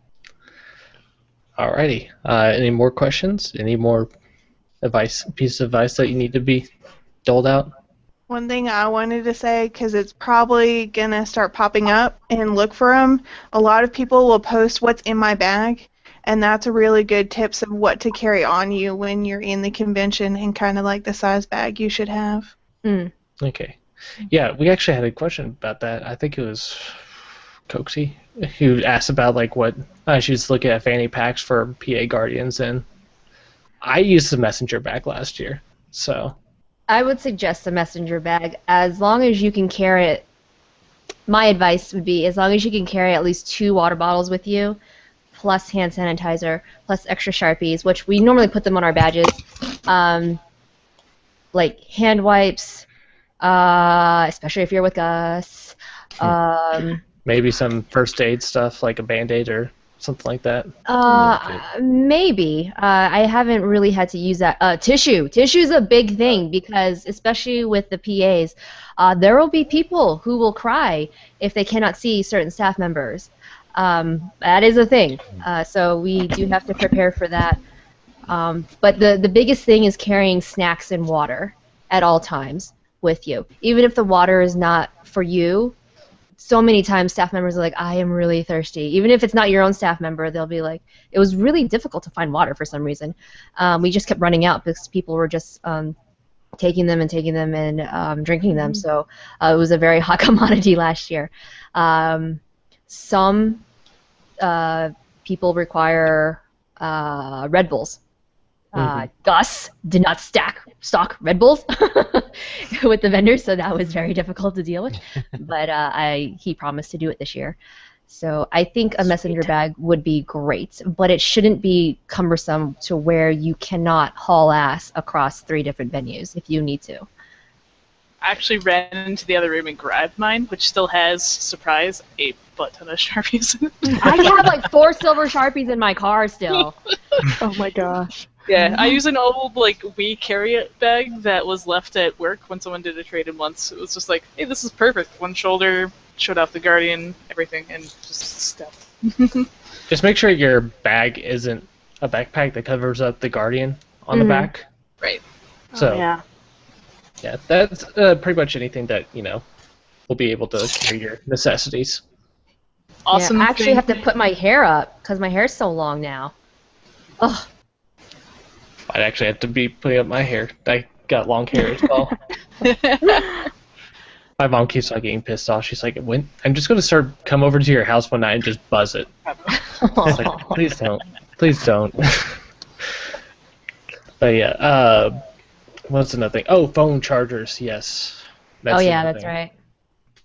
Alrighty. Any more questions? Any more pieces of advice that you need to be doled out? One thing I wanted to say, because it's probably going to start popping up and look for them, a lot of people will post what's in my bag, and that's a really good tips of what to carry on you when you're in the convention and kind of like the size bag you should have. Okay. Yeah, we actually had a question about that. I think it was Coxie who asked about like what she was looking at fanny packs for PA Guardians, and I used the messenger bag last year, so. I would suggest a messenger bag as long as you can carry it. My advice would be as long as you can carry at least 2 water bottles with you, plus hand sanitizer, plus extra Sharpies, which we normally put them on our badges, like hand wipes, especially if you're with Gus. Maybe some first aid stuff like a Band-Aid or something like that. Maybe. I haven't really had to use that. Tissue. Tissue's a big thing because, especially with the PAs, there will be people who will cry if they cannot see certain staff members. That is a thing. So we do have to prepare for that. But the biggest thing is carrying snacks and water at all times with you. Even if the water is not for you, so many times staff members are like, I am really thirsty. Even if it's not your own staff member, they'll be like, it was really difficult to find water for some reason. We just kept running out because people were just taking them and drinking them. So it was a very hot commodity last year. Some people require Red Bulls. Gus did not stock Red Bulls with the vendors, so that was very difficult to deal with. But he promised to do it this year. So I think a messenger bag would be great, but it shouldn't be cumbersome to where you cannot haul ass across 3 different venues if you need to. I actually ran into the other room and grabbed mine, which still has, surprise, a butt ton of Sharpies in it. I have like 4 silver Sharpies in my car still. Oh my gosh. Yeah, I use an old, like, We Carry It bag that was left at work when someone did a trade-in once. It was just like, hey, this is perfect. One shoulder, showed off the Guardian, everything, and just stuff. Just make sure your bag isn't a backpack that covers up the Guardian on the back. Right. So, Yeah. yeah, that's pretty much anything that, will be able to carry your necessities. Awesome. Yeah, I actually thing. have to put my hair up because my hair's so long now. Ugh. I'd actually have to be putting up my hair. I got long hair as well. My mom keeps on getting pissed off. She's like, "When I'm just gonna come over to your house one night and just buzz it." It's like, please don't, please don't. But yeah, what's another thing? Oh, phone chargers. Yes. Oh yeah, another that's thing. right.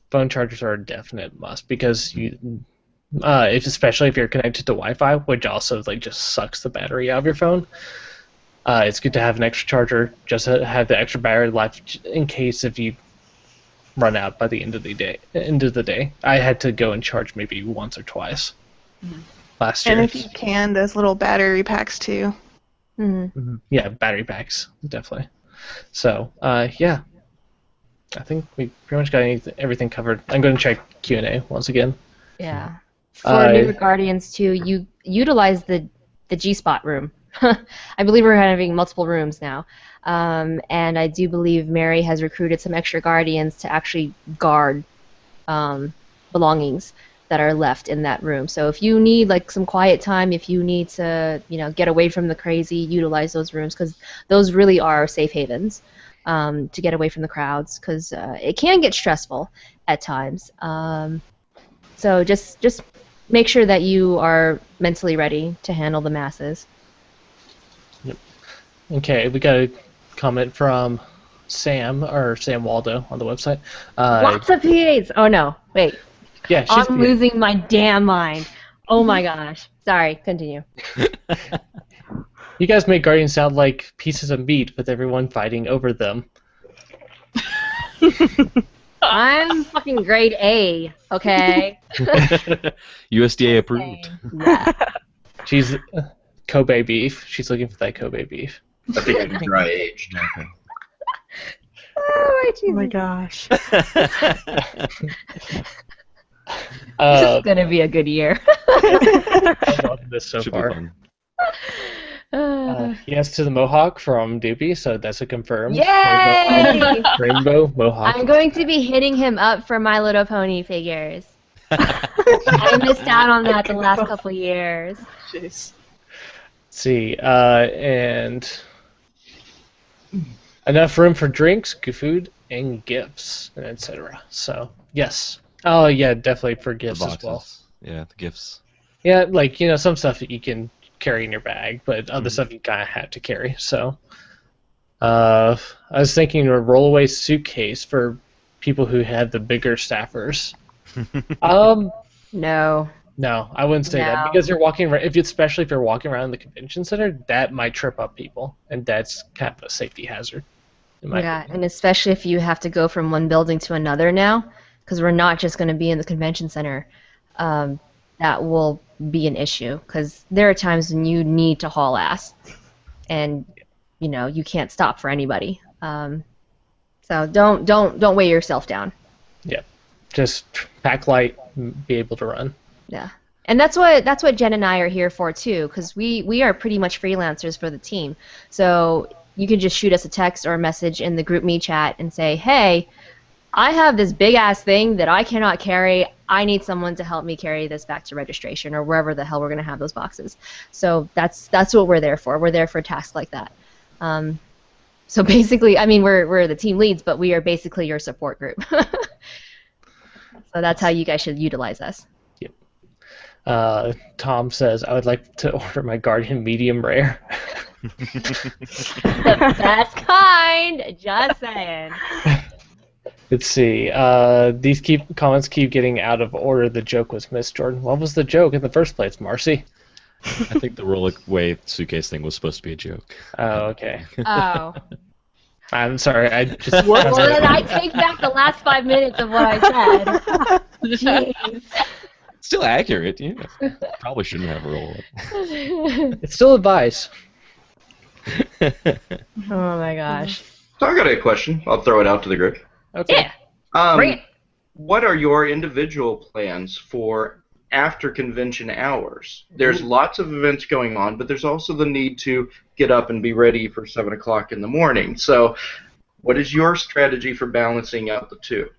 Phone chargers are a definite must because especially if you're connected to Wi-Fi, which also like just sucks the battery out of your phone. It's good to have an extra charger, just to have the extra battery life in case if you run out by the end of the day. I had to go and charge maybe once or twice last year. And if you can, those little battery packs too. Mm-hmm. Yeah, battery packs, definitely. So, yeah. I think we pretty much got everything covered. I'm going to check Q&A once again. Yeah. For new Guardians too, you utilize the G-Spot room. I believe we're having multiple rooms now. And I do believe Mary has recruited some extra Guardians to actually guard belongings that are left in that room. So if you need like some quiet time, if you need to, get away from the crazy, utilize those rooms because those really are safe havens to get away from the crowds because it can get stressful at times. So just make sure that you are mentally ready to handle the masses. Yep. Okay, we got a comment from Sam Waldo on the website. Lots of PAs. Oh no, wait. Yeah, she's I'm losing my damn mind. Oh my gosh. Sorry, continue. You guys make Guardians sound like pieces of meat with everyone fighting over them. I'm fucking grade A, okay? USDA approved. Yeah. She's Kobe beef. She's looking for that Kobe beef. I think it's dry aged. Oh my gosh. This is gonna be a good year. I love this so Should far. be fun. Yes to the Mohawk from Doopy, so that's a confirmed. Yay! Rainbow Mohawk. I'm going to be hitting him up for My Little Pony figures. I missed out on that the last couple years. Jeez. Let's see, and enough room for drinks, food, and gifts, and etc. So, yes. Oh, yeah, definitely for gifts as well. Yeah, the gifts. Yeah, like, some stuff that you can carry in your bag, but other stuff you kind of have to carry. So, I was thinking a rollaway suitcase for people who had the bigger staffers. No. No, I wouldn't say that because you're walking around. Especially if you're walking around the convention center, that might trip up people, and that's kind of a safety hazard. Yeah, and especially if you have to go from one building to another now, because we're not just going to be in the convention center. That will be an issue because there are times when you need to haul ass, and you can't stop for anybody. So don't weigh yourself down. Yeah, just pack light, be able to run. Yeah, and that's what Jen and I are here for too, because we are pretty much freelancers for the team. So you can just shoot us a text or a message in the group me chat and say, hey, I have this big ass thing that I cannot carry. I need someone to help me carry this back to registration or wherever the hell we're gonna have those boxes. So that's what we're there for. We're there for tasks like that. So basically, I mean, we're the team leads, but we are basically your support group. So that's how you guys should utilize us. Tom says, I would like to order my Guardian medium rare. The best kind, just saying. Let's see. These comments keep getting out of order. The joke was missed, Jordan. What was the joke in the first place, Marcy? I think the rollaway suitcase thing was supposed to be a joke. Oh, okay. Oh. I'm sorry. I just. Well, then I take back the last 5 minutes of what I said. Jeez. Still accurate. Probably shouldn't have a rollaway. It's still advice. Oh my gosh. So I got a question. I'll throw it out to the group. Okay. Yeah. Bring it. What are your individual plans for after convention hours? There's lots of events going on, but there's also the need to get up and be ready for 7 o'clock in the morning. So what is your strategy for balancing out the two?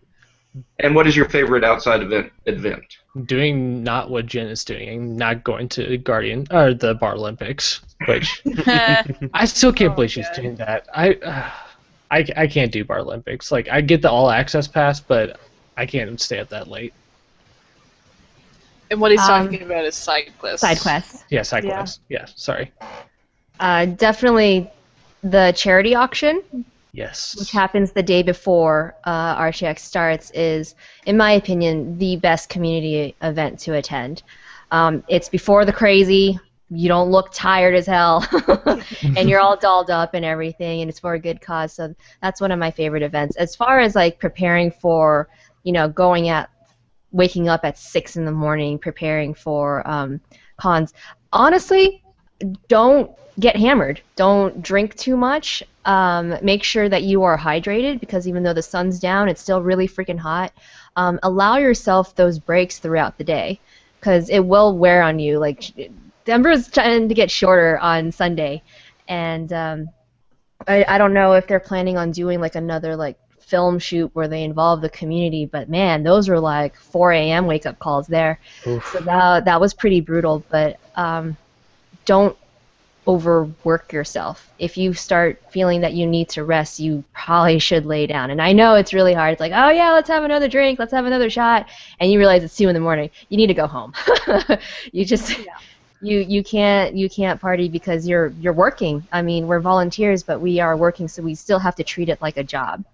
And what is your favorite outside event? Doing not what Jen is doing, not going to Guardian or the Bar Olympics, which I still can't believe she's doing that. I can't do Bar Olympics. Like, I get the all access pass, but I can't stay up that late. And what he's talking about is side quests. Side quests. Yeah, side quests. Yeah, sorry. Definitely the charity auction, Yes. which happens the day before RTX starts, is, in my opinion, the best community event to attend. It's before the crazy. You don't look tired as hell, and you're all dolled up and everything, and it's for a good cause. So that's one of my favorite events. As far as like preparing for, waking up at 6 in the morning, preparing for cons. Honestly, don't get hammered. Don't drink too much. Make sure that you are hydrated, because even though the sun's down, it's still really freaking hot. Allow yourself those breaks throughout the day, because it will wear on you. Like, Denver's trying to get shorter on Sunday, and I don't know if they're planning on doing like another like film shoot where they involve the community, but man, those were like 4 a.m. wake up calls there. Oof. So that was pretty brutal. But don't overwork yourself. If you start feeling that you need to rest, you probably should lay down. And I know it's really hard. It's like, oh yeah, let's have another drink, let's have another shot, and you realize it's 2 in the morning. You need to go home. You just you can't party because you're working. I mean, we're volunteers, but we are working, so we still have to treat it like a job.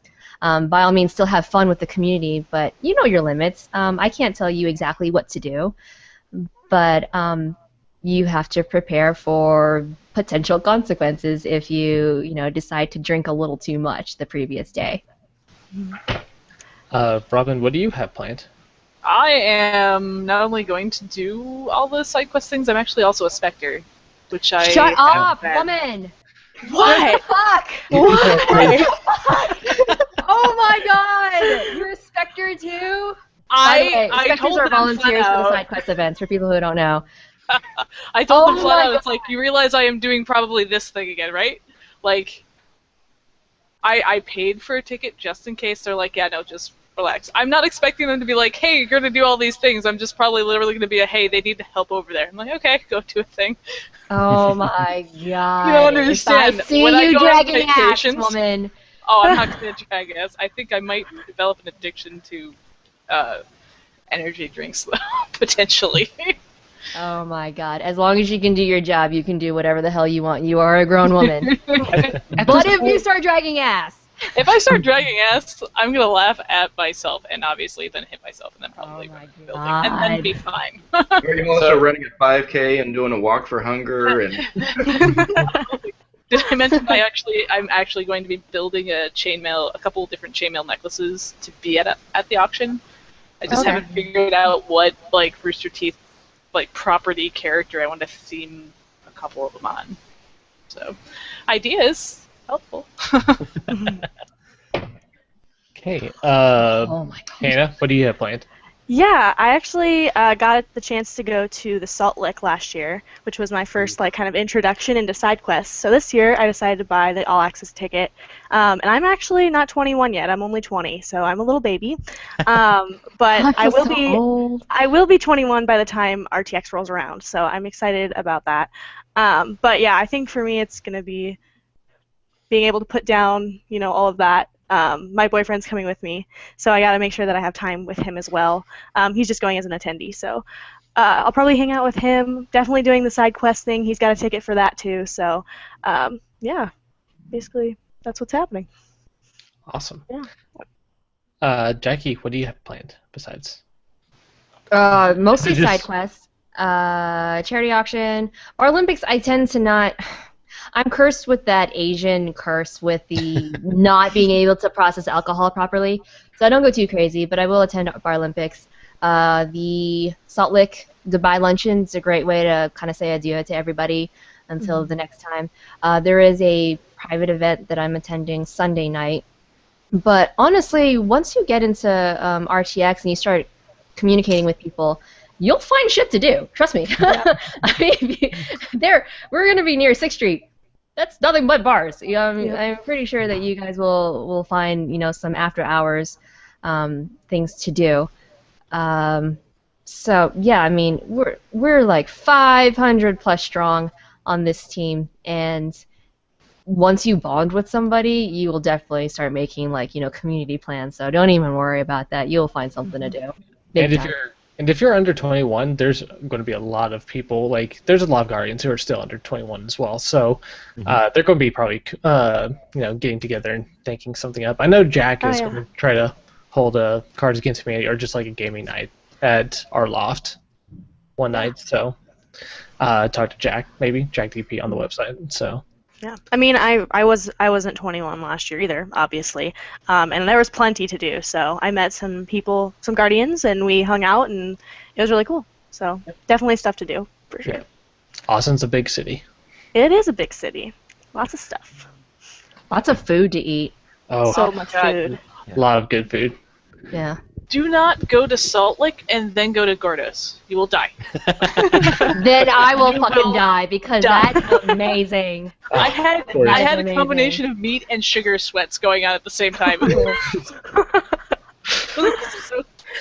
By all means, still have fun with the community, but you know your limits. I can't tell you exactly what to do, but you have to prepare for potential consequences if you decide to drink a little too much the previous day. Robin, what do you have planned? I am not only going to do all the side quest things, I'm actually also a Spectre, which I Shut up, have- woman! What? Fuck! What? Oh my god! You're a Spectre too? By the way, I Spectres told are them flat volunteers for the out. side quest events, for people who don't know. I told Oh them flat my out, it's like, you realize I am doing probably this thing again, right? Like, I paid for a ticket just in case. They're like, yeah, no, just relax. I'm not expecting them to be like, hey, you're going to do all these things. I'm just probably literally going to be a, hey, they need help over there. I'm like, okay, go do a thing. Oh my god. You don't understand. If I see When I you go on dragging ass, vacations- woman. Oh, I'm not going to drag ass. I think I might develop an addiction to energy drinks, though, potentially. Oh my god. As long as you can do your job, you can do whatever the hell you want. You are a grown woman. But if you start dragging ass. If I start dragging ass, I'm going to laugh at myself and obviously then hit myself and then probably Oh my go to the building and then be fine. Are you also running a 5K and doing a walk for hunger? And Did I mention I'm actually going to be building a couple of different chainmail necklaces to be at the auction. I just Okay. haven't figured out what like Rooster Teeth like property character I want to theme a couple of them on. So, ideas helpful. Okay. Oh my god. Hannah, what do you have planned? Yeah, I actually got the chance to go to the Salt Lick last year, which was my first like kind of introduction into side quests. So this year I decided to buy the all access ticket, and I'm actually not 21 yet. I'm only 20, so I'm a little baby. But I will be Old. I will be 21 by the time RTX rolls around, so I'm excited about that. But yeah, I think for me it's gonna be being able to put down all of that. My boyfriend's coming with me, so I got to make sure that I have time with him as well. He's just going as an attendee, so I'll probably hang out with him. Definitely doing the side quest thing. He's got a ticket for that too. So yeah, basically that's what's happening. Awesome. Yeah. Jackie, what do you have planned besides? Mostly Just- side quests. Charity auction. Or Olympics, I tend to not... I'm cursed with that Asian curse with the not being able to process alcohol properly. So I don't go too crazy, but I will attend Bar Olympics. The Salt Lick Dubai Luncheon is a great way to kind of say adieu to everybody until the next time. There is a private event that I'm attending Sunday night. But honestly, once you get into RTX and you start communicating with people, you'll find shit to do. Trust me. I mean, we're going to be near 6th Street. That's nothing but bars. I'm pretty sure that you guys will find some after hours things to do. So yeah, I mean we're like 500 plus strong on this team, and once you bond with somebody, you will definitely start making like community plans. So don't even worry about that. You'll find something to do. Big And if time. you're under 21, there's going to be a lot of people. Like there's a lot of Guardians who are still under 21 as well. So they're going to be probably getting together and thinking something up. I know Jack is going to try to hold a Cards Against Humanity or just like a gaming night at our loft one night. So talk to Jack, maybe Jack DP on the website. So. Yeah, I mean, I wasn't 21 last year either, obviously, and there was plenty to do. So I met some people, some Guardians, and we hung out, and it was really cool. So definitely stuff to do for sure. Yeah. Austin's a big city. It is a big city, lots of stuff. Lots of food to eat. Oh, So much food. a lot of good food. Yeah. Do not go to Salt Lake and then go to Gordos. You will die. Then I will fucking die because die. that's amazing. I had That's a combination of meat and sugar sweats going on at the same time.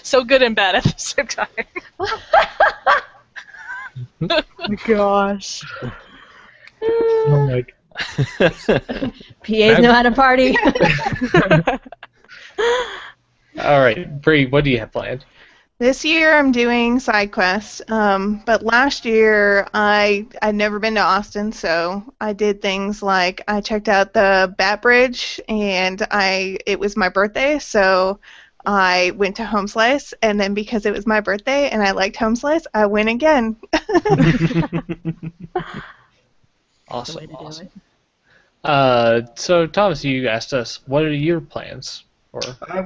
so good and bad at the same time. Oh my gosh. Oh my. PAs know how to party. All right, Bree, what do you have planned? This year I'm doing side quests, but last year I'd never been to Austin, so I did things like I checked out the Bat Bridge, and it was my birthday, so I went to Home Slice, and then because it was my birthday and I liked Home Slice, I went again. Awesome. So Thomas, you asked us, what are your plans?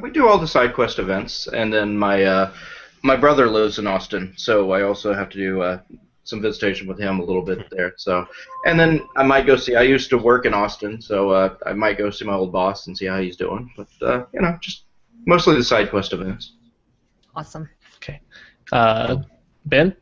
We do all the side quest events, and then my brother lives in Austin, so I also have to do some visitation with him a little bit there. So, and then I might go see. I used to work in Austin, so I might go see my old boss and see how he's doing. But just mostly the side quest events. Awesome. Okay. Ben?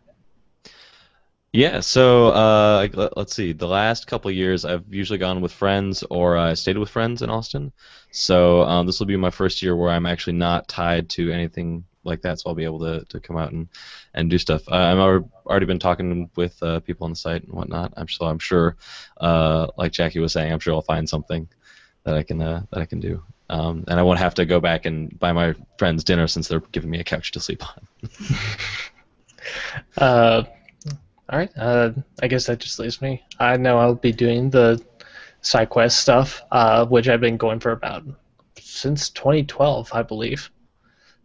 Yeah, so let's see. The last couple of years, I've usually gone with friends or I stayed with friends in Austin. So this will be my first year where I'm actually not tied to anything like that, so I'll be able to come out and do stuff. I've already been talking with people on the site and whatnot. I'm sure, like Jackie was saying, I'm sure I'll find something that I can do. And I won't have to go back and buy my friends dinner since they're giving me a couch to sleep on. All right. I guess that just leaves me. I know I'll be doing the side quest stuff, which I've been going for about since 2012, I believe.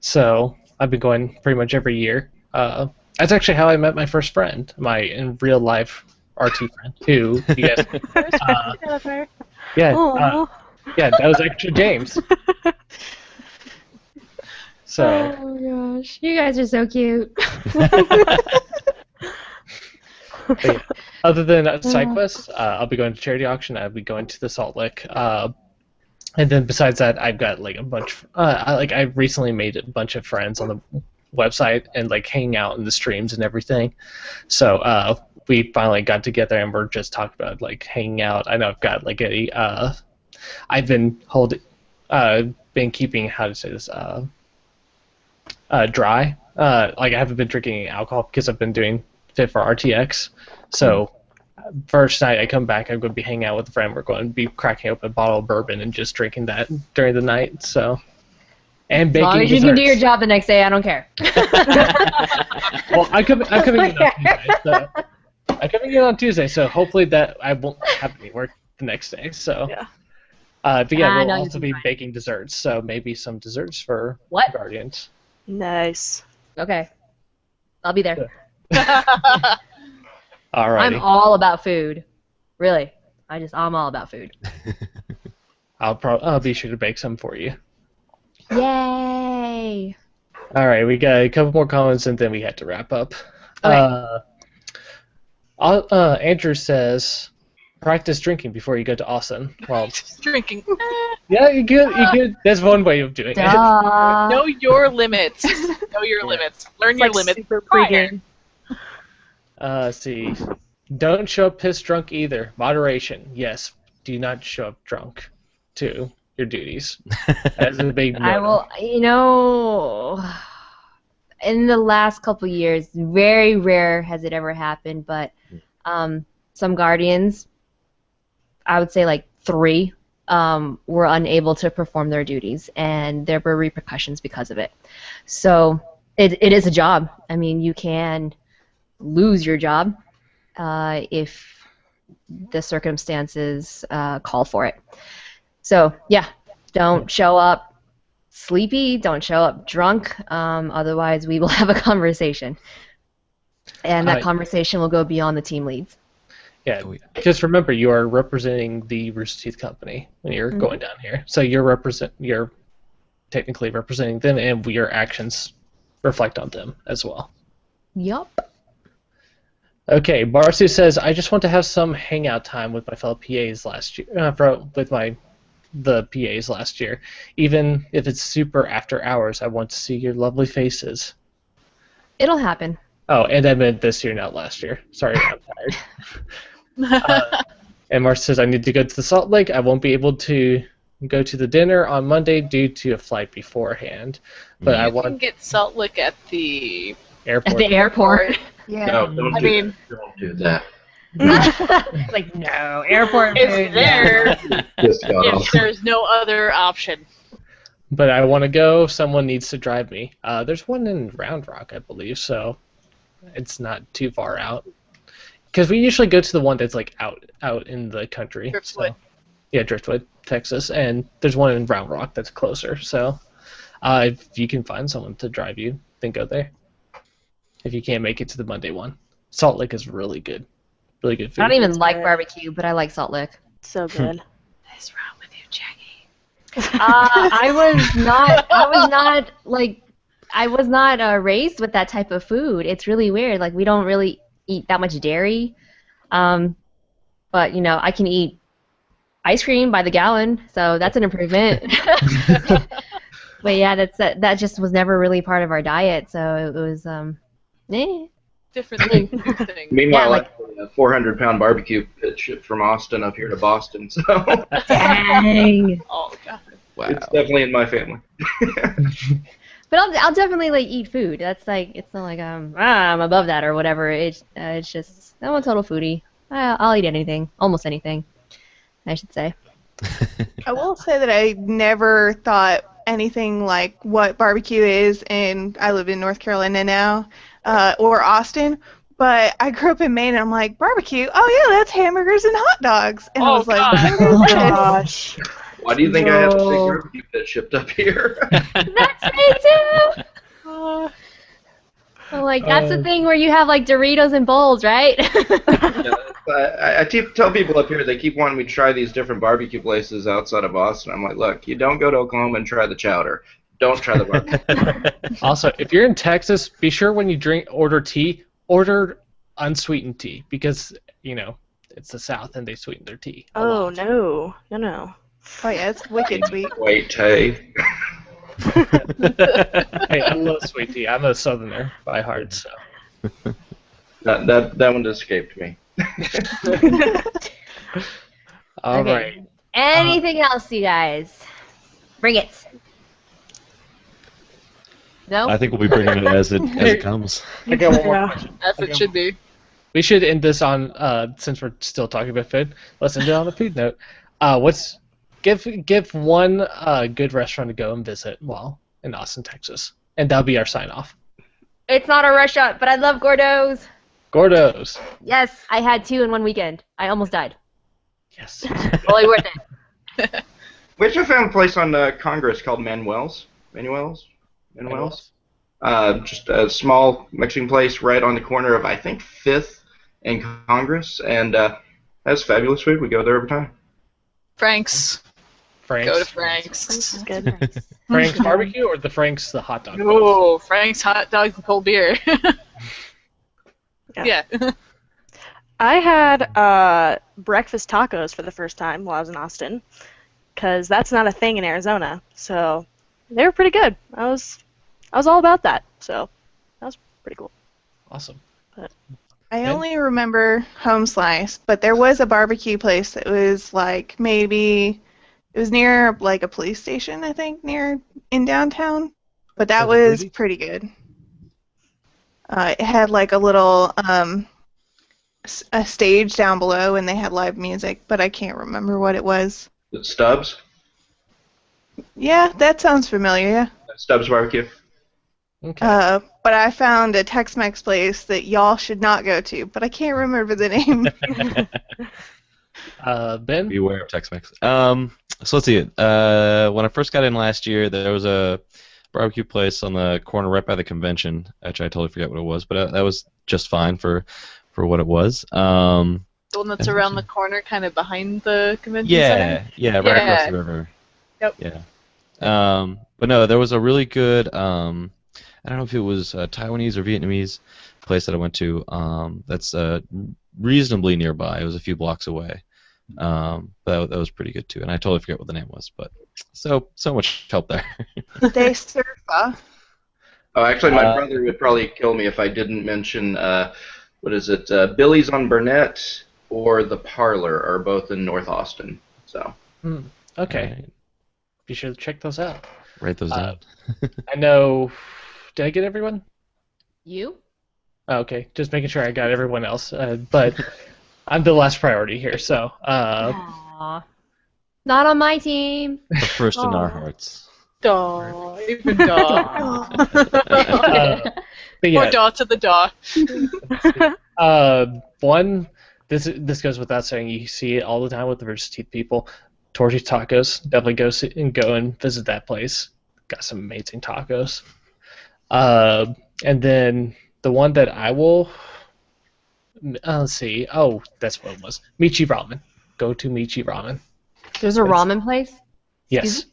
So I've been going pretty much every year. That's actually how I met my first friend, my in real life RT friend, who you guys. Yeah, that was actually James. So. Oh gosh, you guys are so cute. Yeah. Other than side quests, I'll be going to charity auction. I'll be going to the Salt Lick, and then besides that, I've got like a bunch. I recently made a bunch of friends on the website and like hanging out in the streams and everything. So we finally got together and we're just talking about like hanging out. I know I've got like I've been keeping how to say this dry. Like I haven't been drinking alcohol because I've been doing Fit for RTX. So first night I come back, I'm going to be hanging out with a friend. We're going to be cracking open a bottle of bourbon and just drinking that during the night. So, and baking. As long as you can do your job the next day, I don't care. Well, I'm coming in on Tuesday. So I'm coming in on Tuesday, so hopefully that I won't have to work the next day. So, Yeah. But yeah, we'll no, also you'll be be fine. baking desserts. So maybe some desserts for What? Guardians. Nice. Okay, I'll be there. Alrighty. I'm all about food. Really, I'm all about food. I'll be sure to bake some for you. Yay! All right, we got a couple more comments and then we had to wrap up. Okay. Andrew says, practice drinking before you go to Austin. Well, Drinking. yeah, you could. That's one way of doing it. Duh. Know your limits. Know your limits. Learn your limits. Prior. Let's see. Don't show up pissed drunk either. Moderation, yes. Do not show up drunk, too. your duties. As a big I will, in the last couple years, very rare has it ever happened, but some Guardians, I would say like 3, were unable to perform their duties, and there were repercussions because of it. So it is a job. I mean, you can lose your job if the circumstances call for it. So yeah, don't show up sleepy, don't show up drunk, otherwise we will have a conversation. And that conversation will go beyond the team leads. Yeah, just remember you are representing the Rooster Teeth Company when you're going down here. So you're technically representing them, and your actions reflect on them as well. Yup. Okay, Barsu says, I just want to have some hangout time with my fellow PAs last year, the PAs last year. Even if it's super after hours, I want to see your lovely faces. It'll happen. Oh, and I meant this year, not last year. Sorry, I'm tired. And Marcia says, I need to go to the Salt Lake. I won't be able to go to the dinner on Monday due to a flight beforehand. But I want to get Salt Lick at the airport. At the airport. Yeah. No, don't do that. Like, no, airport It's food. there Just got if off. there's no other option. But I want to go. Someone needs to drive me. There's one in Round Rock, I believe, so it's not too far out. Because we usually go to the one that's like out in the country. Driftwood. So, yeah, Driftwood, Texas, and there's one in Round Rock that's closer. So if you can find someone to drive you, then go there. If you can't make it to the Monday one, Salt Lake is really good food. I don't even like barbecue, but I like Salt Lick. So good. What's wrong with you, Jackie? I was not raised with that type of food. It's really weird. Like, we don't really eat that much dairy. But, I can eat ice cream by the gallon, so that's an improvement. But yeah, that just was never really part of our diet, so it was, Different thing. Meanwhile, Yeah, I have a 400-pound barbecue pit shipped from Austin up here to Boston, so Dang. Oh, God. Wow. it's definitely in my family. But I'll definitely eat food. That's it's not like I'm above that or whatever. It's just I'm a total foodie. I'll eat anything, almost anything, I should say. I will say that I never thought anything like what barbecue is, and I live in North Carolina now, or Austin. But I grew up in Maine, and I'm like, barbecue? Oh yeah, that's hamburgers and hot dogs. And I was like, God. what is this? Gosh. Why do you think I have a big No. barbecue pit shipped up here? That's me too. That's the thing where you have like Doritos and bowls, right? I tell people up here, they keep wanting me to try these different barbecue places outside of Boston. I'm like, look, you don't go to Oklahoma and try the chowder. Don't try the barbecue. Also, if you're in Texas, be sure when you order tea, order unsweetened tea because it's the South and they sweeten their tea. a Oh, lot. no. No. Oh yeah, it's wicked sweet. Wait, Tay. Hey, I love sweet tea. I'm a Southerner by heart, so. That one escaped me. All Okay. right. Anything else, you guys? Bring it. No? I think we'll be bringing it as it comes. I got one more Yeah. question. As it should be. We should end this on since we're still talking about food. Let's end it on a food note. Give one good restaurant to go and visit while in Austin, Texas, and that'll be our sign off. It's not a restaurant, but I love Gordo's. Gordo's. Yes, I had 2 in one weekend. I almost died. Yes. Totally worth it. We actually found a place on Congress called Manuel's. Just a small Mexican place right on the corner of, I think, 5th and Congress, and has fabulous food. We go there every time. Frank's. Frank's. Go to Frank's. This is good. Frank's barbecue or the Frank's the hot dog? Oh, Frank's hot dogs and cold beer. Yeah. Yeah. I had breakfast tacos for the first time while I was in Austin, because that's not a thing in Arizona. So they were pretty good. I was all about that. So that was pretty cool. Awesome. I only remember Home Slice, but there was a barbecue place that was like maybe It was near like a police station, I think, near in downtown. But that Was it was bougie? pretty good. It had like a little a stage down below, and they had live music, but I can't remember what it was. It's Stubbs. Yeah, that sounds familiar. Yeah. Stubbs Barbecue. Okay. But I found a Tex-Mex place that y'all should not go to, but I can't remember the name. Ben? Beware of Tex-Mex. So let's see. When I first got in last year, there was a barbecue place on the corner right by the convention. Actually, I totally forget what it was, but that was just fine for what it was. The one that's around the corner, kind of behind the convention center? Yeah, right across the river. Yep. Yeah. But no, there was a really good. I don't know if it was Taiwanese or Vietnamese place that I went to. That's reasonably nearby. It was a few blocks away. But that was pretty good too, and I totally forget what the name was. But so much help there. They serve. Oh, actually, my brother would probably kill me if I didn't mention, what is it, Billy's on Burnett or The Parlor are both in North Austin. So. Okay. Right. Be sure to check those out. Write those down. I know. Did I get everyone? You? Oh, okay, just making sure I got everyone else. But I'm the last priority here, so. Aw. Not on my team. The first in our hearts. Daw. Even daw. But More yeah, daw to the daw. one. This goes without saying. You see it all the time with the Versus Teeth people. Torchy's Tacos. Definitely go and visit that place. Got some amazing tacos. And then the one that I will. Let's see. Oh, that's what it was. Michi Ramen. Go to Michi Ramen. There's a ramen place? Yes.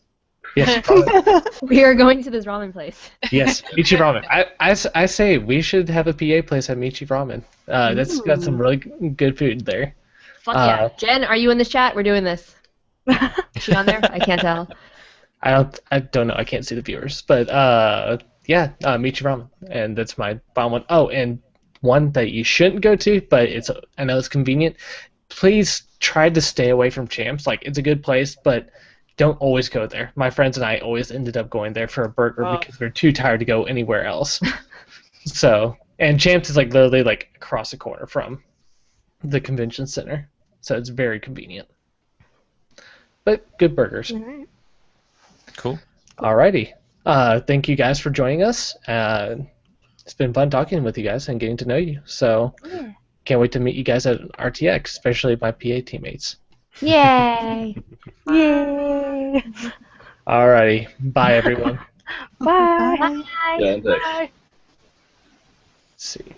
Yes. Ramen. We are going to this ramen place. Yes. Michi Ramen. I say we should have a PA place at Michi Ramen. That's got some really good food there. Fuck yeah. Jen, are you in this chat? We're doing this. Is she on there? I can't tell. I don't know. I can't see the viewers, but yeah, Michi Ramen, and that's my bomb one. Oh, and one that you shouldn't go to, but I know it's convenient. Please try to stay away from Champs. Like, it's a good place, but don't always go there. My friends and I always ended up going there for a burger because we're too tired to go anywhere else. And Champs is like literally like across the corner from the convention center, so it's very convenient. But good burgers. Cool. Alrighty. Thank you guys for joining us. It's been fun talking with you guys and getting to know you. So can't wait to meet you guys at RTX, especially my PA teammates. Yay! Yay! Alrighty. Bye, everyone. Bye. Bye. Yeah, thanks. Bye. Let's see.